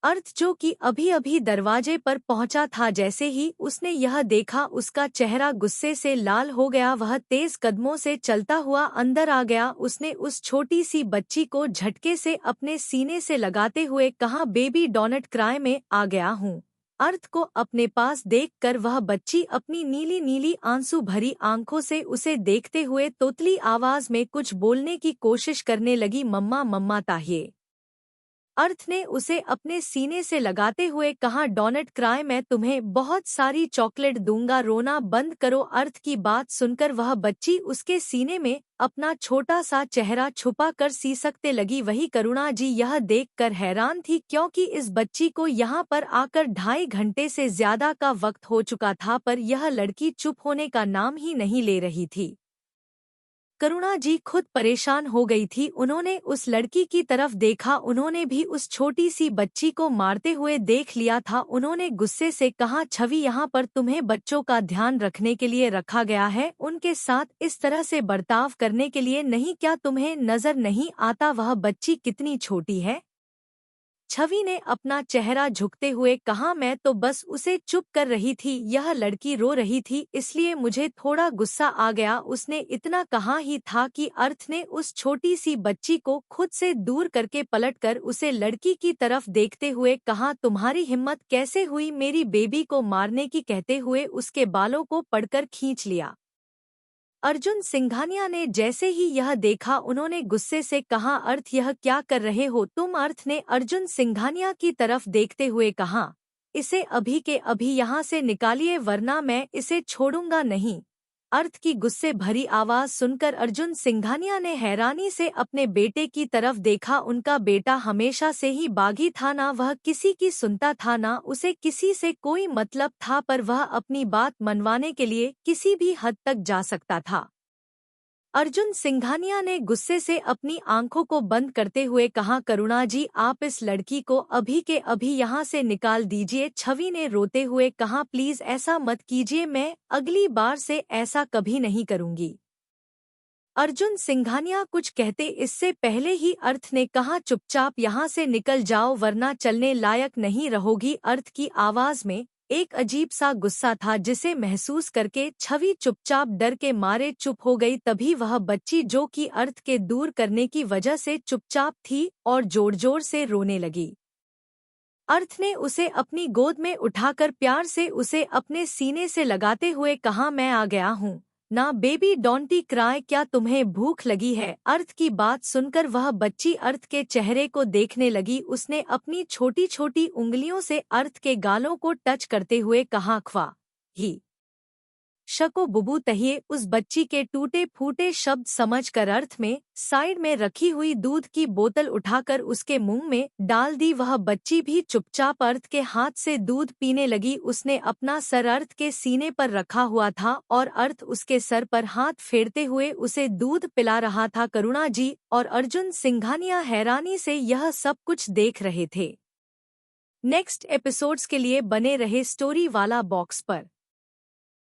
अर्थ, जो कि अभी अभी दरवाजे पर पहुंचा था, जैसे ही उसने यह देखा उसका चेहरा गुस्से से लाल हो गया। वह तेज कदमों से चलता हुआ अंदर आ गया। उसने उस छोटी सी बच्ची को झटके से अपने सीने से लगाते हुए कहा, बेबी डोनट क्राई में आ गया हूँ। अर्थ को अपने पास देखकर वह बच्ची अपनी नीली नीली आंसू भरी आंखों से उसे देखते हुए तोतली आवाज में कुछ बोलने की कोशिश करने लगी, मम्मा मम्मा ताहिए। अर्थ ने उसे अपने सीने से लगाते हुए कहा, डोनट क्राई, मैं तुम्हें बहुत सारी चॉकलेट दूंगा, रोना बंद करो। अर्थ की बात सुनकर वह बच्ची उसके सीने में अपना छोटा सा चेहरा छुपा कर सी सकते लगी। वही करुणा जी यह देखकर हैरान थी, क्योंकि इस बच्ची को यहाँ पर आकर 2.5 घंटे से ज्यादा का वक्त हो चुका था, पर यह लड़की चुप होने का नाम ही नहीं ले रही थी। करुणा जी खुद परेशान हो गई थी। उन्होंने उस लड़की की तरफ देखा, उन्होंने भी उस छोटी सी बच्ची को मारते हुए देख लिया था। उन्होंने गुस्से से कहा, छवि, यहाँ पर तुम्हें बच्चों का ध्यान रखने के लिए रखा गया है, उनके साथ इस तरह से बर्ताव करने के लिए नहीं। क्या तुम्हें नजर नहीं आता वह बच्ची कितनी छोटी है? छवि ने अपना चेहरा झुकते हुए कहा, मैं तो बस उसे चुप कर रही थी, यह लड़की रो रही थी इसलिए मुझे थोड़ा गुस्सा आ गया। उसने इतना कहा ही था कि अर्थ ने उस छोटी सी बच्ची को खुद से दूर करके पलटकर उसे लड़की की तरफ देखते हुए कहा, तुम्हारी हिम्मत कैसे हुई मेरी बेबी को मारने की? कहते हुए उसके बालों को पकड़कर खींच लिया। अर्जुन सिंघानिया ने जैसे ही यह देखा, उन्होंने गुस्से से कहा, अर्थ, यह क्या कर रहे हो तुम? अर्थ ने अर्जुन सिंघानिया की तरफ देखते हुए कहा, इसे अभी के अभी यहाँ से निकालिए वरना मैं इसे छोड़ूंगा नहीं। अर्थ की गुस्से भरी आवाज सुनकर अर्जुन सिंघानिया ने हैरानी से अपने बेटे की तरफ देखा। उनका बेटा हमेशा से ही बागी था, ना वह किसी की सुनता था, ना उसे किसी से कोई मतलब था, पर वह अपनी बात मनवाने के लिए किसी भी हद तक जा सकता था। अर्जुन सिंघानिया ने गुस्से से अपनी आंखों को बंद करते हुए कहा, करुणा जी, आप इस लड़की को अभी के अभी यहाँ से निकाल दीजिए। छवि ने रोते हुए कहा, प्लीज ऐसा मत कीजिए, मैं अगली बार से ऐसा कभी नहीं करूँगी। अर्जुन सिंघानिया कुछ कहते इससे पहले ही अर्थ ने कहा, चुपचाप यहाँ से निकल जाओ वरना चलने लायक नहीं रहोगी। अर्थ की आवाज में एक अजीब सा गुस्सा था, जिसे महसूस करके छवि चुपचाप डर के मारे चुप हो गई। तभी वह बच्ची, जो कि अर्थ के दूर करने की वजह से चुपचाप थी और जोर जोर से रोने लगी। अर्थ ने उसे अपनी गोद में उठाकर प्यार से उसे अपने सीने से लगाते हुए कहा, मैं आ गया हूँ ना बेबी, डोंटी क्राई, क्या तुम्हें भूख लगी है? अर्थ की बात सुनकर वह बच्ची अर्थ के चेहरे को देखने लगी। उसने अपनी छोटी छोटी उंगलियों से अर्थ के गालों को टच करते हुए कहा, ख्वा ही शको बुबू तहिए। उस बच्ची के टूटे फूटे शब्द समझकर अर्थ में साइड में रखी हुई दूध की बोतल उठाकर उसके मुंह में डाल दी। वह बच्ची भी चुपचाप अर्थ के हाथ से दूध पीने लगी। उसने अपना सर अर्थ के सीने पर रखा हुआ था और अर्थ उसके सर पर हाथ फेरते हुए उसे दूध पिला रहा था। करुणा जी और अर्जुन सिंघानिया हैरानी से यह सब कुछ देख रहे थे। नेक्स्ट एपिसोड्स के लिए बने रहे स्टोरी वाला बॉक्स पर।